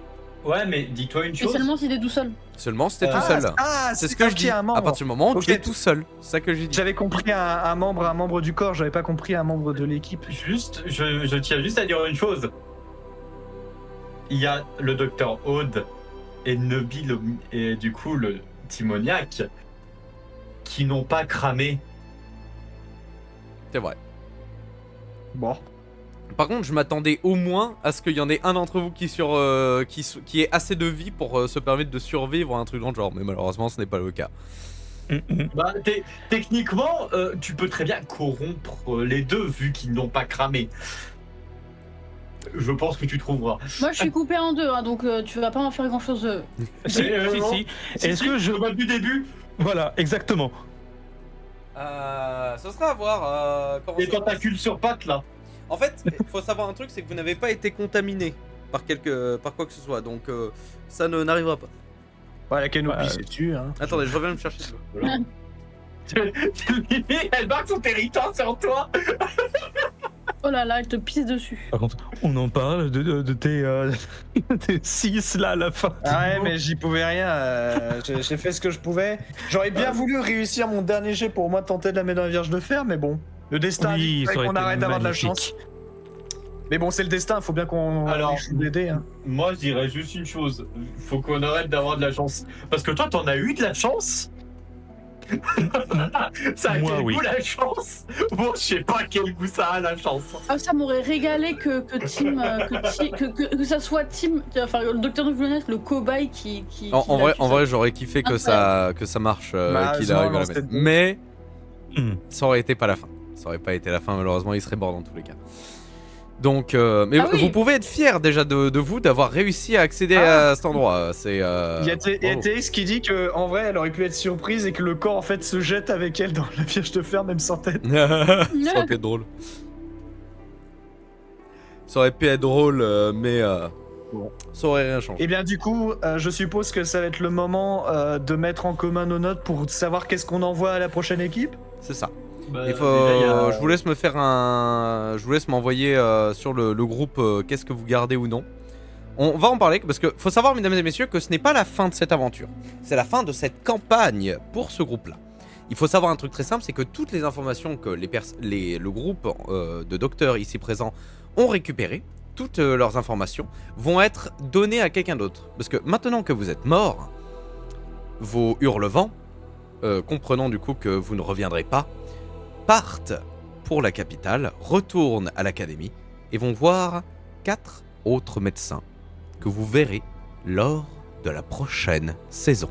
Ouais, mais dis-toi une Et chose. seulement s'il est tout seul. Seulement, c'était tout Ah, seul. C'est ce que je dis. Un À membre. partir du moment où Ok. tu es tout seul. C'est ça que j'ai dit. J'avais compris un membre du corps, j'avais pas compris un membre de l'équipe. Juste, je tiens juste à dire une chose. Il y a le docteur Aude et Nebi, et du coup le Timoniac, qui n'ont pas cramé. C'est vrai. Bon. Par contre, je m'attendais au moins à ce qu'il y en ait un d'entre vous qui ait assez de vie pour se permettre de survivre ou un truc dans le genre. Mais malheureusement, ce n'est pas le cas. Bah, techniquement, tu peux très bien corrompre les deux vu qu'ils n'ont pas cramé. Je pense que tu trouveras. Moi, je suis coupé en deux, hein, donc tu vas pas en faire grand chose. Si, non. si. Est-ce que je... Du début, Voilà, exactement. Ce sera à voir comment les ça se passe. tentacules sur pattes là. En fait, il faut savoir un truc, c'est que vous n'avez pas été contaminé par quoi que ce soit, donc ça n'arrivera pas. Ouais, la canopie, Ouais. c'est dessus, hein. Attendez, je reviens me chercher de l'eau. Elle marque son territoire sur toi. Oh là là, elle te pisse dessus. Par contre, on en parle de tes 6 là à la fin. Ah ouais, mais j'y pouvais rien. J'ai fait ce que je pouvais. J'aurais bien voulu réussir mon dernier jet pour au moins tenter de la mettre dans la Vierge de Fer, mais bon. Le destin Oui, dit ça aurait qu'on été arrête d'avoir de la magnifique. chance. Mais bon, c'est le destin, faut bien qu'on Alors, échoue des dés, hein. Moi, je dirais juste une chose. Faut qu'on arrête d'avoir de la chance. Parce que toi, t'en as eu de la chance. Ça a Moi, quel oui. goût la chance? Bon, je sais pas quel goût ça a la chance. Ah, ça m'aurait régalé que ça soit Tim, enfin le docteur Nouvelonette, le cobaye qui En l'a tué. vrai, j'aurais kiffé que ça marche, Bah, qu'il non, arrive non, à la c'est mettre. bon. Mais Hmm. ça aurait été pas la fin. Ça aurait pas été la fin, malheureusement, il serait mort dans tous les cas. Donc, mais Ah oui. vous pouvez être fiers déjà de vous d'avoir réussi à accéder Ah. à cet endroit. C'est. Il y a bravo. TX qui dit que en vrai, elle aurait pu être surprise et que le corps en fait se jette avec elle dans la Vierge de Fer, même sans tête. Ça aurait pu être drôle. Ça aurait pu être drôle, mais Ça aurait rien changé. Et bien du coup, je suppose que ça va être le moment de mettre en commun nos notes pour savoir qu'est-ce qu'on envoie à la prochaine équipe. C'est ça. Bah, Il faut... déjà, il y a- Je vous laisse me faire un... Je vous laisse m'envoyer sur le groupe qu'est-ce que vous gardez ou non. On va en parler parce que faut savoir, mesdames et messieurs, que ce n'est pas la fin de cette aventure. C'est la fin de cette campagne pour ce groupe-là. Il faut savoir un truc très simple, c'est que toutes les informations que le groupe de docteurs ici présents ont récupérées, toutes leurs informations, vont être données à quelqu'un d'autre. Parce que maintenant que vous êtes morts, vos hurlevents, comprenant du coup que vous ne reviendrez pas, partent pour la capitale, retournent à l'académie et vont voir 4 autres médecins que vous verrez lors de la prochaine saison.